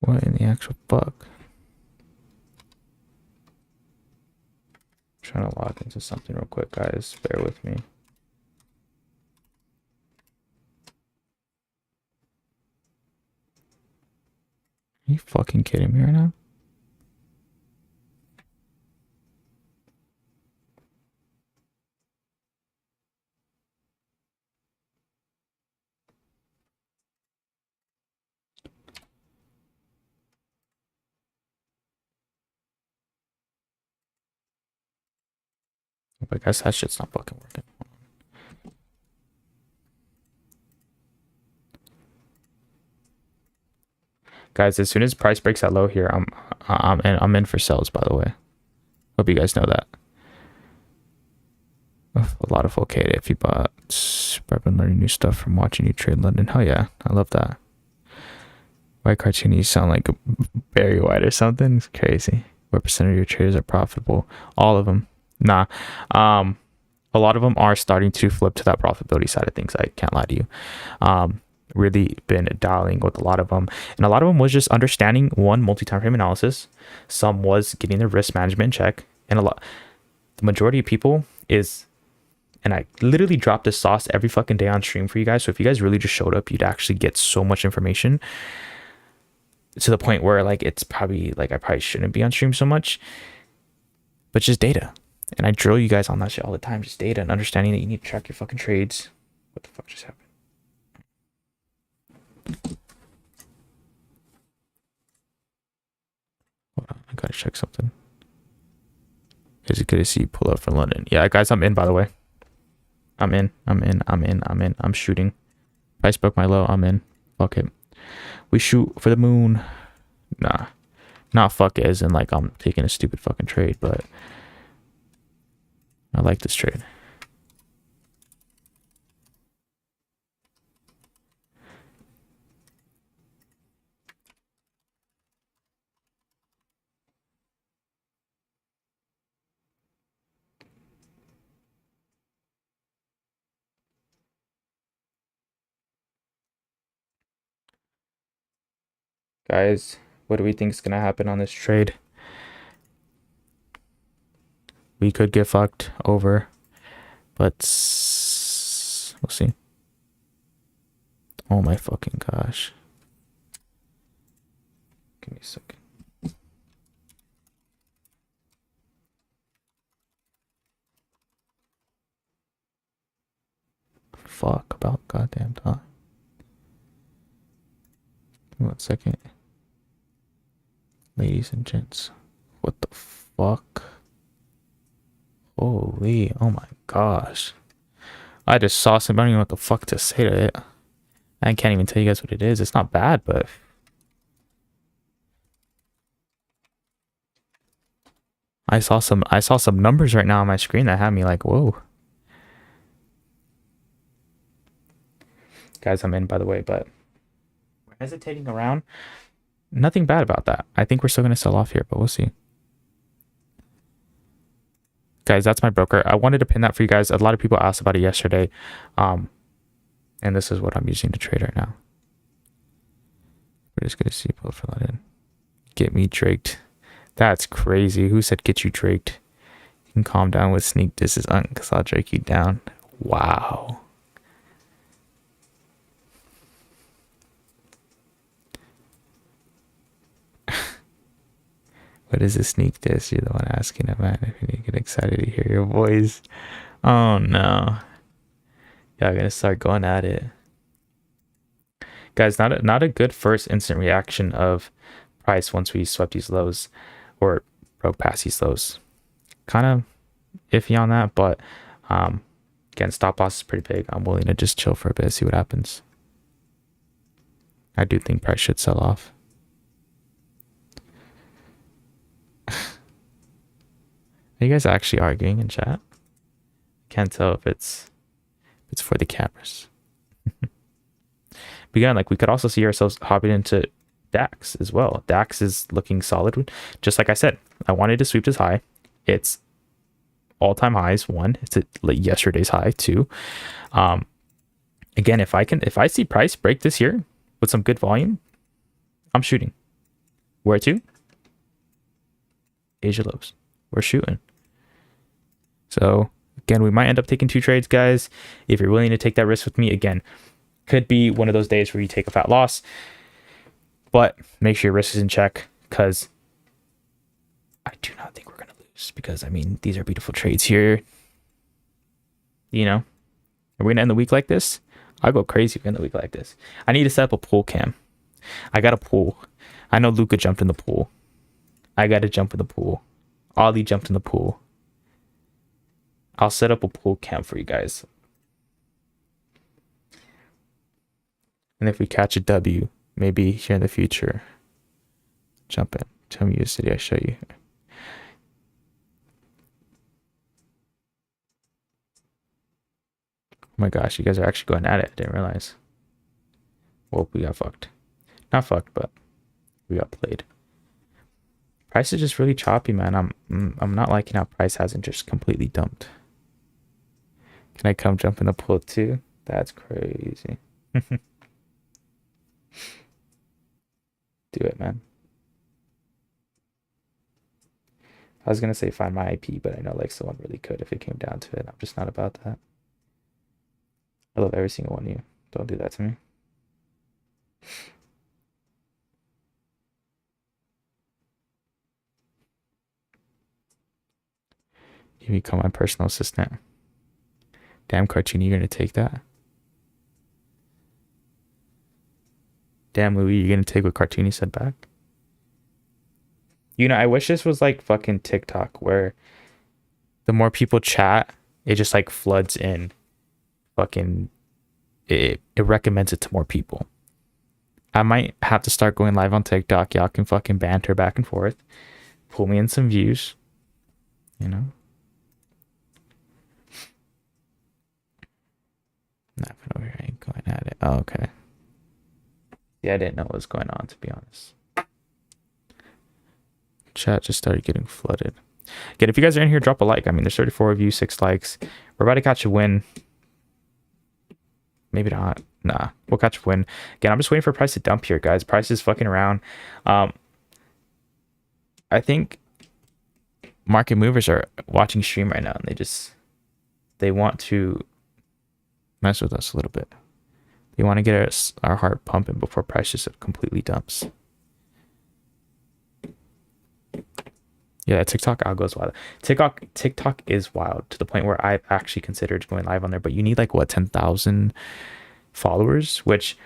S1: What in the actual fuck? I'm trying to log into something real quick, guys. Bear with me. Are you fucking kidding me right now? I guess that shit's not fucking working. Guys, as soon as price breaks that low here, I'm in for sales, by the way. Hope you guys know that. A lot of okay if you bought. I've been learning new stuff from watching you trade London. Hell yeah, I love that. Why cartoonies sound like Barry White or something? It's crazy. What percent of your traders are profitable? All of them. Nah. A lot of them are starting to flip to that profitability side of things. I can't lie to you. Really been dialing with a lot of them, and a lot of them was just understanding one, multi-time frame analysis. Some was getting their risk management in check, and the majority of people is, and I literally drop this sauce every fucking day on stream for you guys. So if you guys really just showed up, you'd actually get so much information to the point where like it's probably like I probably shouldn't be on stream so much, but just data. And I drill you guys on that shit all the time. Just data and understanding that you need to track your fucking trades. What the fuck just happened? Hold on, I gotta check something. Is it good to see you pull up for London? Yeah, guys, I'm in, by the way. I'm in. I'm shooting. Price broke my low. I'm in. Fuck it. We shoot for the moon. Nah. Not fuck it as in like I'm taking a stupid fucking trade, but I like this trade. Guys, what do we think is going to happen on this trade? We could get fucked over, but we'll see. Oh my fucking gosh. Give me a second. Fuck about goddamn time. Give me 1 second. Ladies and gents. What the fuck? Holy, oh my gosh. I just saw something. I don't even know what the fuck to say to it. I can't even tell you guys what it is. It's not bad, but I saw some numbers right now on my screen that had me like, whoa. Guys, I'm in, by the way, but we're hesitating around. Nothing bad about that. I think we're still gonna sell off here, but we'll see. Guys, that's my broker. I wanted to pin that for you guys. A lot of people asked about it yesterday. And this is what I'm using to trade right now. We're just gonna see pull for that in. Get me draked. That's crazy. Who said get you draked? You can calm down with sneak. This is because I'll drake you down. Wow. What is a sneak diss? You're the one asking it, man. If you get excited to hear your voice. Oh no. Y'all gonna start going at it. Guys, not a good first instant reaction of price once we swept these lows or broke past these lows. Kind of iffy on that, but again, stop loss is pretty big. I'm willing to just chill for a bit, see what happens. I do think price should sell off. Are you guys actually arguing in chat? Can't tell if it's for the cameras. But again, like we could also see ourselves hopping into DAX as well. DAX is looking solid. Just like I said, I wanted to sweep this high. It's all-time highs. 1, it's at yesterday's high. 2, again, if I see price break this here with some good volume, I'm shooting. Where to? Asia lows. We're shooting. So again, we might end up taking 2 trades, guys. If you're willing to take that risk with me, again, could be one of those days where you take a fat loss, but make sure your risk is in check, because I do not think we're going to lose, because I mean, these are beautiful trades here. You know, are we going to end the week like this? I'll go crazy if we end the week like this. I need to set up a pool cam. I got a pool. I know Luca jumped in the pool. I got to jump in the pool. Ollie jumped in the pool. I'll set up a pool cam for you guys. And if we catch a W, maybe here in the future, jump in. Tell me USD, I show you. Oh my gosh, you guys are actually going at it. I didn't realize. Well, we got fucked. Not fucked, but we got played. Price is just really choppy, man. I'm not liking how price hasn't just completely dumped. Can I come jump in the pool too? That's crazy. Do it, man. I was gonna say find my IP, but I know like someone really could if it came down to it. I'm just not about that. I love every single one of you. Don't do that to me. You become my personal assistant. Damn, Cartoon, you're gonna take that? Damn, Louis, you're gonna take what Cartoony said back? You know, I wish this was like fucking TikTok, where the more people chat, it just like floods in. Fucking, it recommends it to more people. I might have to start going live on TikTok. Y'all can fucking banter back and forth, pull me in some views, you know. Nothing over here, ain't going at it. Oh, okay. Yeah, I didn't know what was going on, to be honest. Chat just started getting flooded. Again, if you guys are in here, drop a like. I mean, there's 34 of you, 6 likes. We're about to catch a win. Maybe not. Nah, we'll catch a win. Again, I'm just waiting for price to dump here, guys. Price is fucking around. I think market movers are watching stream right now, and they want to mess with us a little bit. They want to get our heart pumping before price just completely dumps. Yeah, TikTok algo is wild. TikTok is wild to the point where I've actually considered going live on there. But you need like what, 10,000 followers? Which,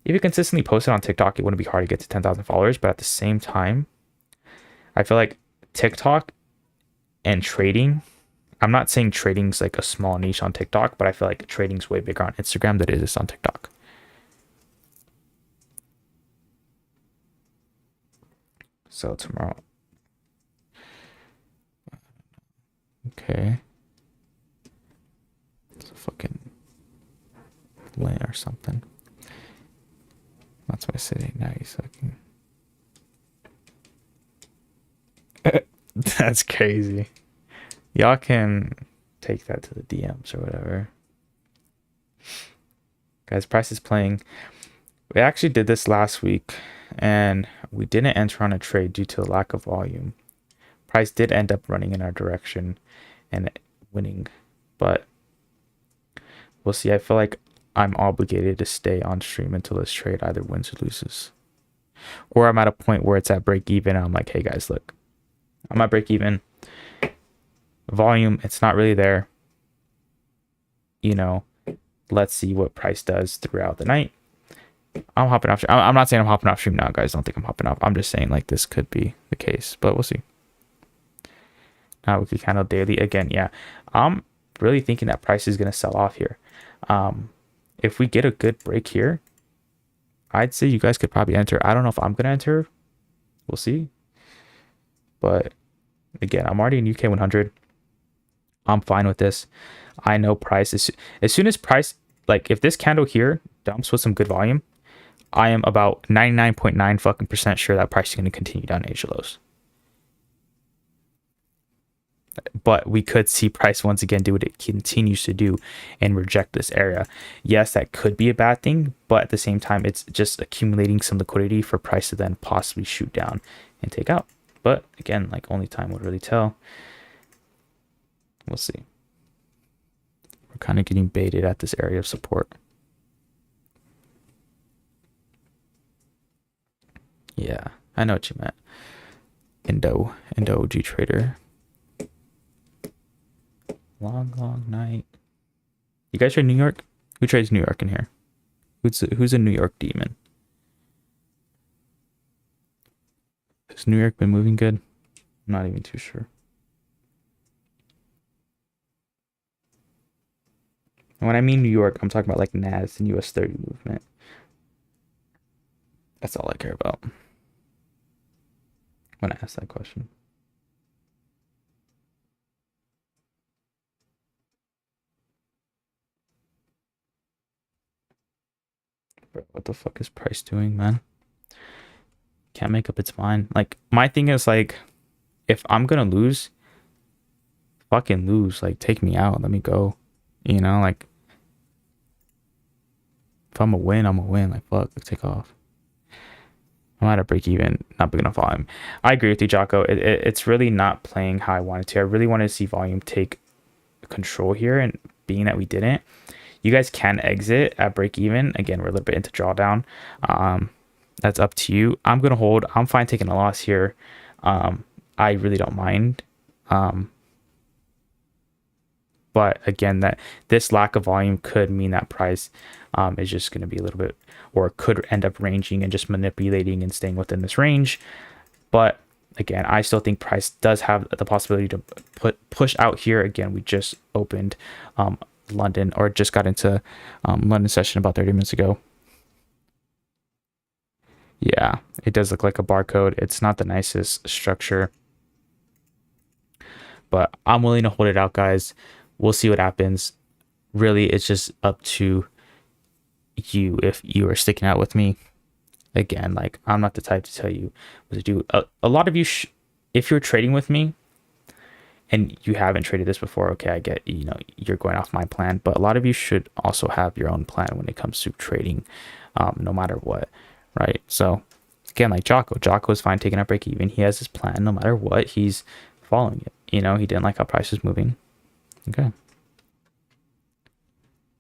S1: if you consistently post it on TikTok, it wouldn't be hard to get to 10,000 followers. But at the same time, I feel like TikTok and trading. I'm not saying trading's like a small niche on TikTok, but I feel like trading's way bigger on Instagram than it is on TikTok. So tomorrow. Okay. It's a fucking lane or something. That's my city. Nice. Okay. That's crazy. Y'all can take that to the DMs or whatever. Guys, price is playing. We actually did this last week, and we didn't enter on a trade due to a lack of volume. Price did end up running in our direction and winning, but we'll see. I feel like I'm obligated to stay on stream until this trade either wins or loses. Or I'm at a point where it's at break even, and I'm like, hey guys, look, I'm at break even. Volume, it's not really there. You know, let's see what price does throughout the night. I'm hopping off. I'm not saying I'm hopping off stream now, guys. Don't think I'm hopping off. I'm just saying like this could be the case, but we'll see. Now weekly candle daily again. Yeah, I'm really thinking that price is gonna sell off here. If we get a good break here, I'd say you guys could probably enter. I don't know if I'm gonna enter. We'll see. But again, I'm already in UK 100. I'm fine with this. I know price is as soon as price, like if this candle here dumps with some good volume, I am about 99.9 fucking percent sure that price is going to continue down Asia lows. But we could see price once again do what it continues to do and reject this area. Yes, that could be a bad thing, but at the same time, it's just accumulating some liquidity for price to then possibly shoot down and take out. But again, like only time will really tell. We'll see. We're kind of getting baited at this area of support. Yeah, I know what you meant. Indo OG trader. Long night. You guys trade New York? Who trades New York in here? Who's a New York demon? Has New York been moving good? I'm not even too sure. And when I mean New York, I'm talking about like NAS and US 30 movement. That's all I care about. when I asked that question. Bro, what the fuck is price doing, man? Can't make up its mind. Like, my thing is like, if I'm gonna lose, fucking lose. Like, take me out. Let me go. You know, like, if I'm a win, I'm a win. Like, fuck, let's take off. I'm at a break even, not big enough volume. I agree with you, Jocko. It's really not playing how I wanted to. I really wanted to see volume take control here, and being that we didn't, you guys can exit at break even. Again, we're a little bit into drawdown. Um, that's up to you. I'm gonna hold. I'm fine taking a loss here. I really don't mind. Um, but again, that this lack of volume could mean that price is just going to be a little bit, or could end up ranging and just manipulating and staying within this range. But again, I still think price does have the possibility to push out here. Again, we just opened London, or just got into London session about 30 minutes ago. Yeah, it does look like a barcode. It's not the nicest structure, but I'm willing to hold it out, guys. We'll see what happens. Really, it's just up to you if you are sticking out with me. Again, like, I'm not the type to tell you what to do. A lot of you, if you're trading with me and you haven't traded this before, okay, I get, you know, you're going off my plan, but a lot of you should also have your own plan when it comes to trading, no matter what, right? So again, like Jocko is fine taking a break even. He has his plan, no matter what, he's following it. You know, he didn't like how price is moving. Okay.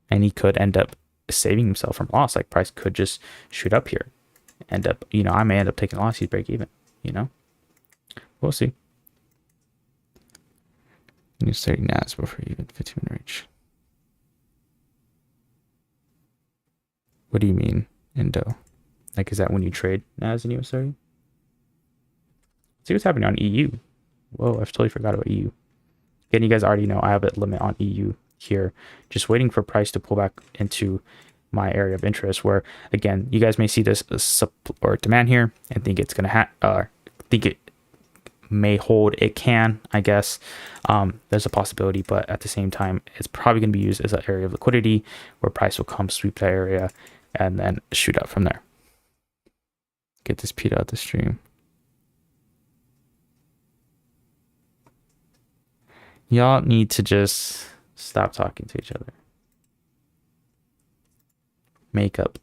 S1: And he could end up saving himself from loss. Like, price could just shoot up here. End up, you know, I may end up taking a loss. He'd break even, you know? We'll see. You starting NAS before even 15-minute range. What do you mean, Indo? Like, is that when you trade NAS in USD? See what's happening on EU. Whoa, I totally forgot about EU. Again, you guys already know I have a limit on EU here. Just waiting for price to pull back into my area of interest, where again, you guys may see this or demand here and think it's gonna think it may hold. It can, I guess. There's a possibility, but at the same time, it's probably going to be used as an area of liquidity where price will come sweep that area and then shoot up from there. Get this Pete out the stream. Y'all need to just stop talking to each other. Makeup.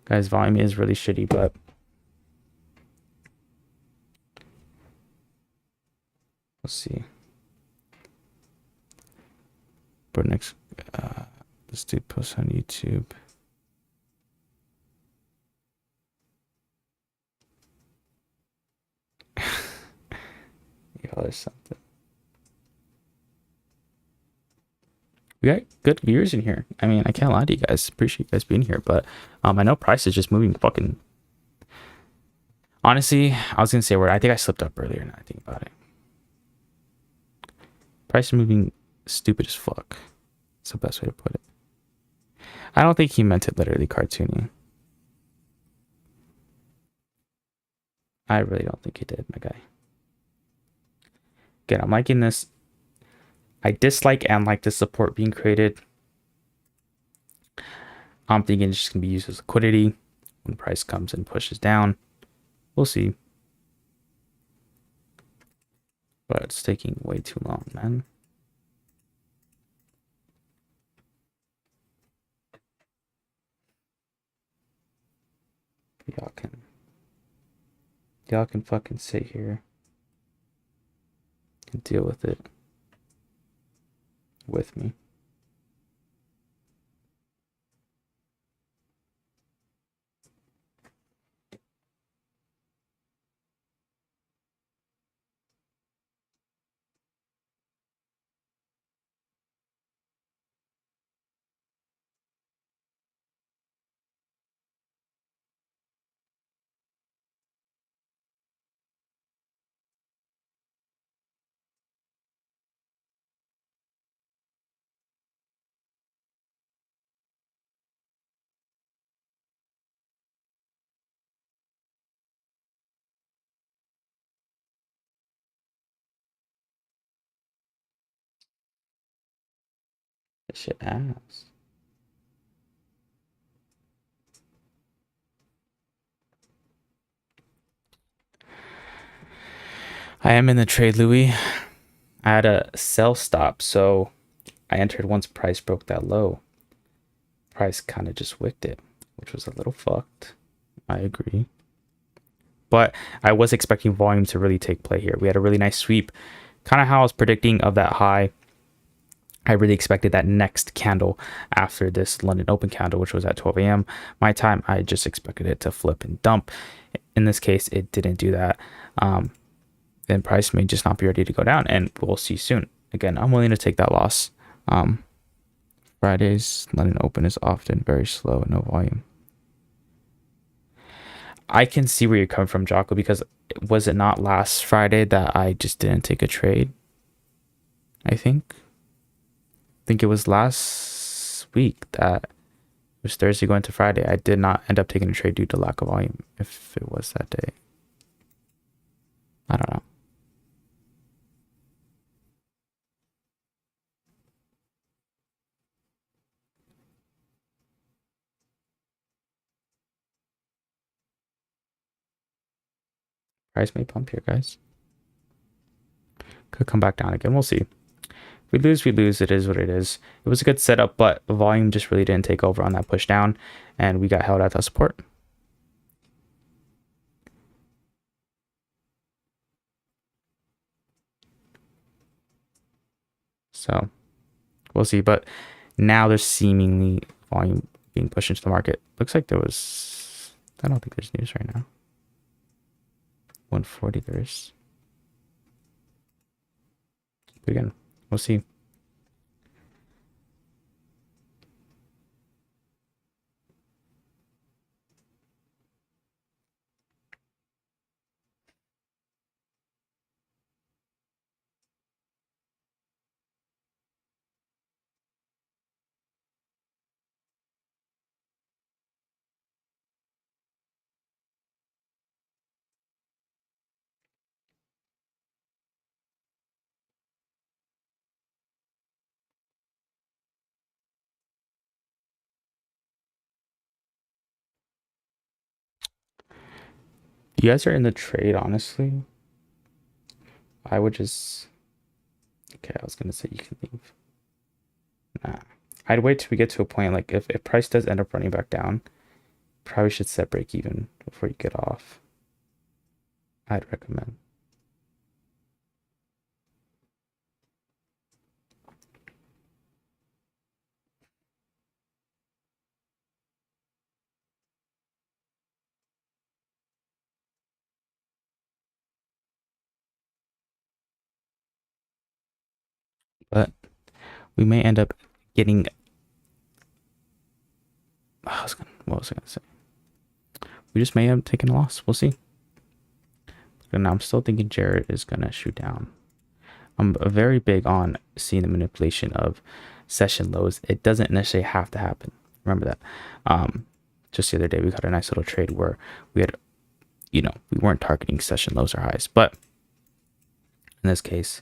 S1: Guys, volume is really shitty, but let's see. But next, this dude posts on YouTube. Y'all are something. We got good viewers in here. I mean, I can't lie to you guys. Appreciate you guys being here, but I know price is just moving fucking. Honestly, I was gonna say a word. I think I slipped up earlier. Now I think about it. Price is moving stupid as fuck. That's the best way to put it. I don't think he meant it literally cartoony. I really don't think he did, my guy. Again, I'm liking this. I dislike and like the support being created. I'm thinking it's just gonna be used as liquidity when price comes and pushes down. We'll see. But it's taking way too long, man. Y'all can fucking sit here and deal with it with me. This shit ass. I am in the trade, Louis. I had a sell stop, so I entered once price broke that low. Price kind of just wicked it, which was a little fucked. I agree. But I was expecting volume to really take play here. We had a really nice sweep. Kind of how I was predicting of that high. I really expected that next candle after this London Open candle, which was at 12 a.m. my time. I just expected it to flip and dump. In this case, it didn't do that. Then price may just not be ready to go down, and we'll see soon. Again, I'm willing to take that loss. Friday's London Open is often very slow, no volume. I can see where you're coming from, Jocko, because was it not last Friday that I just didn't take a trade? I think it was last week that it was Thursday going to Friday. I did not end up taking a trade due to lack of volume, if it was that day. I don't know. Price may pump here, guys. Could come back down again. We'll see. We lose, we lose. It is what it is. It was a good setup, but volume just really didn't take over on that push down, and we got held at that support. So we'll see. But now there's seemingly volume being pushed into the market. Looks like there was, I don't think there's news right now. 140 there is. But again, we'll see. You guys are in the trade, honestly. I would just, okay, I was gonna say you can leave. Nah, I'd wait till we get to a point, like if price does end up running back down, probably should set break even before you get off. I'd recommend. But we may end up getting, what was I gonna say? We just may have taken a loss. We'll see. And I'm still thinking Jared is gonna shoot down. I'm very big on seeing the manipulation of session lows. It doesn't necessarily have to happen. Remember that. Just the other day we got a nice little trade where we had, we weren't targeting session lows or highs, but in this case,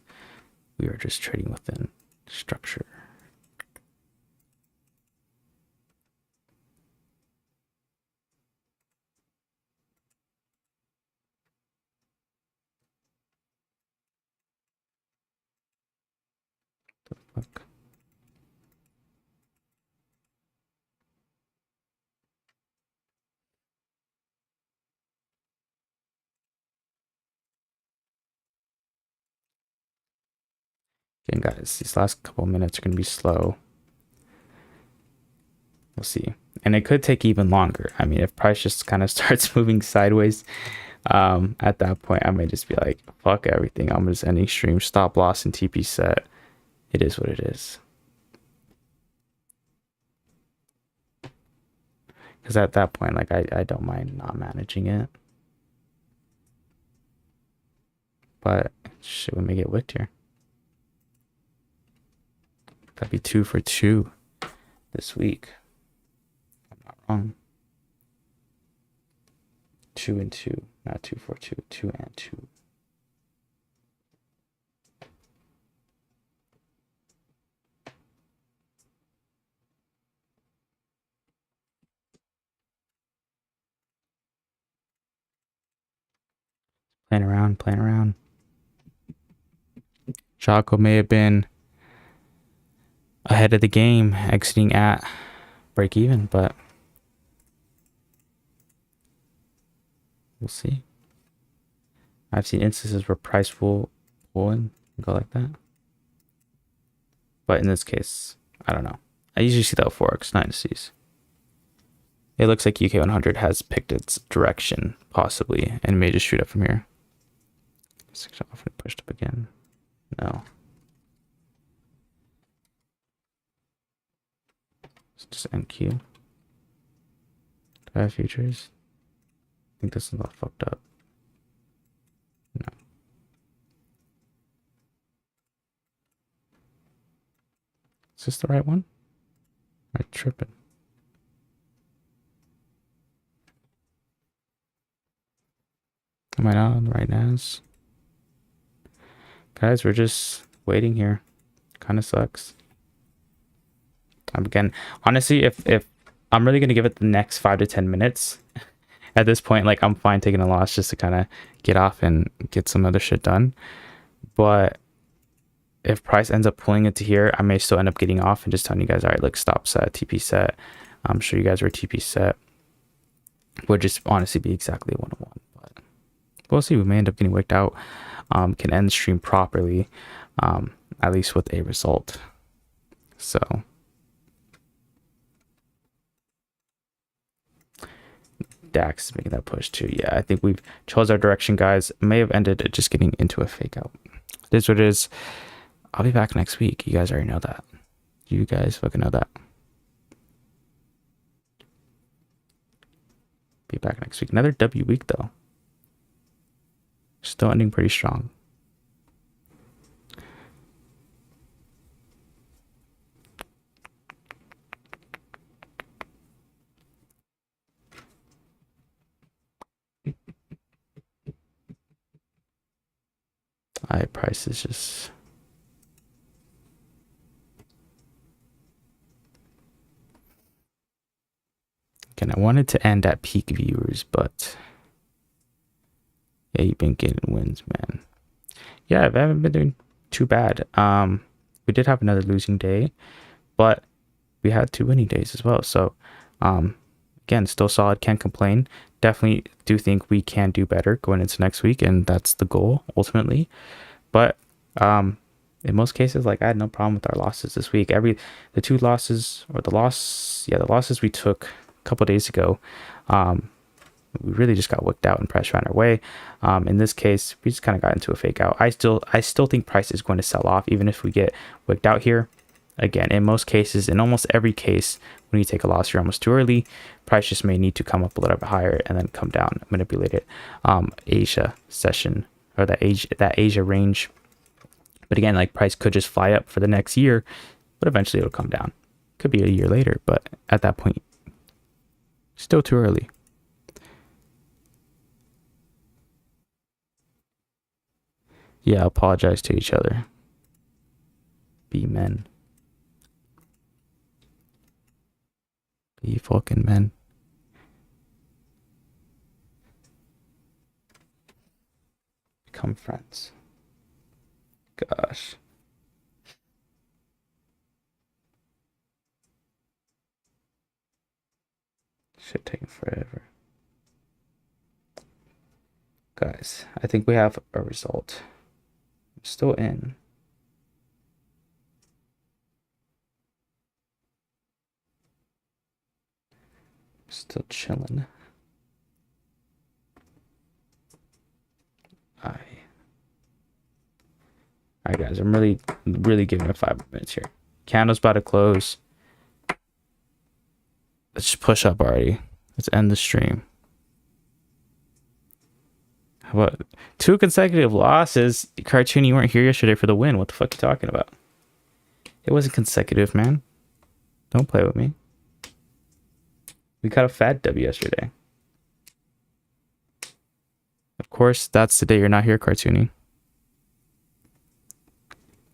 S1: we were just trading within structure. Fuck. Again, guys, these last couple minutes are going to be slow. We'll see. And it could take even longer. I mean, if price just kind of starts moving sideways, at that point, I might just be like, fuck everything. I'm just ending stream, stop loss, and TP set. It is what it is. Because at that point, like, I don't mind not managing it. But shit, we may get wicked here. That'd be 2 for 2 this week. I'm not wrong. 2 and 2, not 2 for 2, 2 and 2. Playing around, playing around. Jocko may have been ahead of the game, exiting at break even, but we'll see. I've seen instances where price will pull in and go like that. But in this case, I don't know. I usually see that with FOREX, not indices. It looks like UK 100 has picked its direction, possibly, and may just shoot up from here. 6 off and pushed up again. No. It's just NQ. Do I have futures? I think this is all fucked up. No. Is this the right one? Am I tripping? Am I not on the right NAS? Guys, we're just waiting here. Kind of sucks. Again, honestly, if I'm really gonna give it the next 5 to 10 minutes, at this point, like, I'm fine taking a loss just to kind of get off and get some other shit done. But if price ends up pulling it to here, I may still end up getting off and just telling you guys, all right, look, stop set, TP set. I'm sure you guys were TP set. Would just honestly be exactly 101. But we'll see. We may end up getting wicked out. Can end the stream properly, at least with a result. So DAX is making that push too. Yeah, I think we've chose our direction, guys. May have ended just getting into a fake out. It is what it is. I'll be back next week. You guys already know that. You guys fucking know that. Be back next week. Another W week though. Still ending pretty strong. Price is just again, I wanted to end at peak viewers, but yeah, you've been getting wins, man. Yeah, I haven't been doing too bad. We did have another losing day, but we had 2 winning days as well. So again, still solid, can't complain. Definitely do think we can do better going into next week, and that's the goal ultimately. But in most cases, like, I had no problem with our losses this week. The losses we took a couple days ago, we really just got worked out and pressure on our way. In this case, we just kind of got into a fake out. I still think price is going to sell off even if we get worked out here. Again, in most cases, in almost every case, when you take a loss, you're almost too early. Price just may need to come up a little bit higher and then come down, manipulate it. Asia session, or that Asia range. But again, like, price could just fly up for the next year, but eventually it'll come down. Could be a year later, but at that point, still too early. Yeah, apologize to each other. Be men. Be fucking men. Become friends. Gosh. Shit taking forever. Guys, I think we have a result. I'm still in. Still chilling. Alright guys, I'm really giving it 5 minutes here. Candle's about to close. Let's just push up already. Let's end the stream. How about 2 consecutive losses? Cartoon, you weren't here yesterday for the win. What the fuck are you talking about? It wasn't consecutive, man. Don't play with me. We got a fat W yesterday. Of course, that's the day you're not here, Cartoony.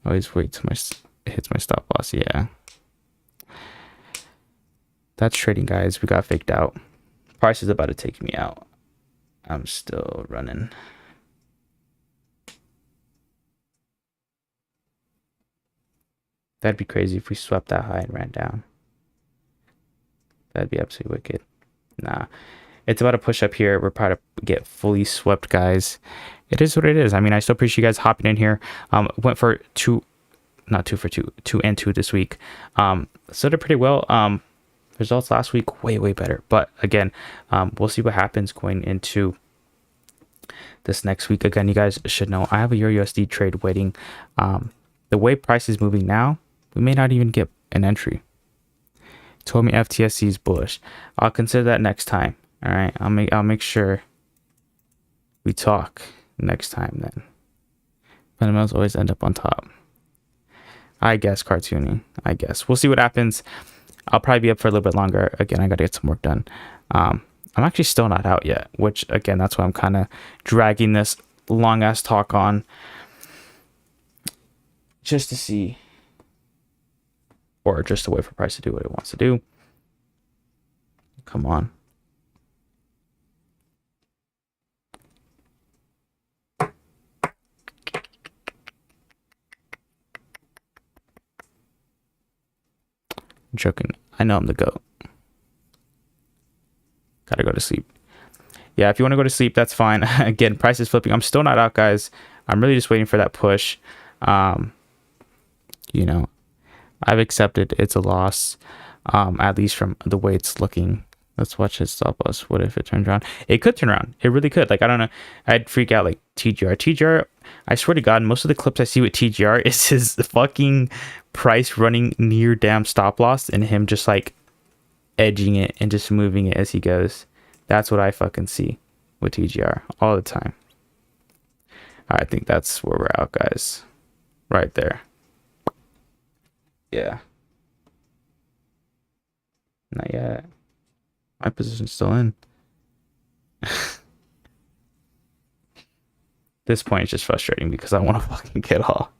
S1: Always wait till it hits my stop loss. Yeah. That's trading, guys. We got faked out. Price is about to take me out. I'm still running. That'd be crazy if we swept that high and ran down. That'd be absolutely wicked. Nah, it's about to push up here. We're probably to get fully swept, guys. It is what it is. I mean, I still appreciate you guys hopping in here. Went for two and two this week. So did pretty well. Results last week way better. But again, we'll see what happens going into this next week. Again, you guys should know I have a Euro USD trade waiting. The way price is moving now, we may not even get an entry. Told me FTSE is bullish. I'll consider that next time. All right, I'll make sure we talk next time then. Fundamentals always end up on top. I guess cartooning. I guess we'll see what happens. I'll probably be up for a little bit longer. Again, I got to get some work done. I'm actually still not out yet, which again, that's why I'm kind of dragging this long ass talk on, just to see, or just to wait for price to do what it wants to do. Come on. I'm joking. I know I'm the GOAT. Gotta go to sleep. Yeah, if you want to go to sleep, that's fine. Again, price is flipping. I'm still not out, guys. I'm really just waiting for that push. You know, I've accepted it's a loss, at least from the way it's looking. Let's watch it stop us. What if it turns around? It could turn around. It really could. Like, I don't know. I'd freak out like TGR. TGR, I swear to God, most of the clips I see with TGR is his fucking price running near damn stop loss and him just like edging it and just moving it as he goes. That's what I fucking see with TGR all the time. I think that's where we're out, guys. Right there. Yeah. Not yet. My position's still in. This point is just frustrating because I want to fucking get off.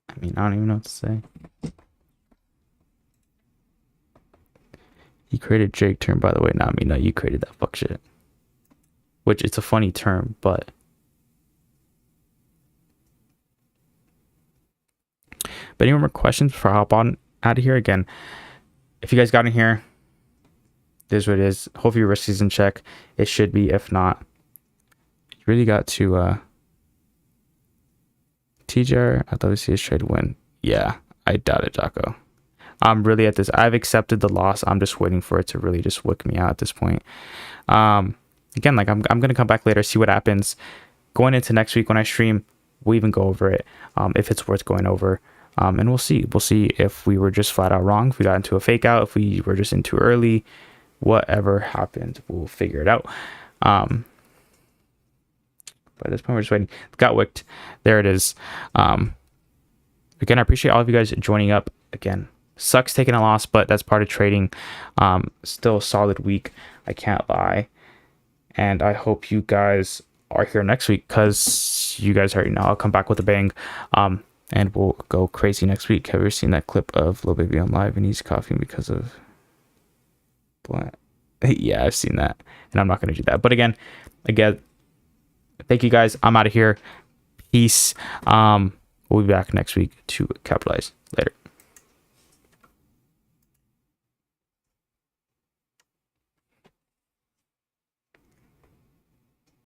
S1: I mean, I don't even know what to say. He created Jake term, by the way, not me. No, you created that fuck shit. Which, it's a funny term, but any more questions before I hop on out of here? Again, if you guys got in here, this is what it is. Hopefully your risk is in check. It should be. If not, you really got to TJR. I'd love to see his trade win. Yeah, I doubt it, Jocko. I'm really at this. I've accepted the loss. I'm just waiting for it to really just wick me out at this point. Again, like I'm gonna come back later, see what happens. Going into next week when I stream, we'll even go over it. If it's worth going over. And we'll see. We'll see if we were just flat out wrong, if we got into a fake out, if we were just in too early, whatever happened, we'll figure it out. But at this point, we're just waiting. Got wicked. There it is. Again, I appreciate all of you guys joining up. Again, sucks taking a loss, but that's part of trading. Still a solid week. I can't lie. And I hope you guys are here next week because you guys already know I'll come back with a bang. And we'll go crazy next week. Have you ever seen that clip of Lil Baby on live and he's coughing because of what? Yeah, I've seen that. And I'm not going to do that. But again, thank you guys. I'm out of here. Peace. We'll be back next week to capitalize. Later.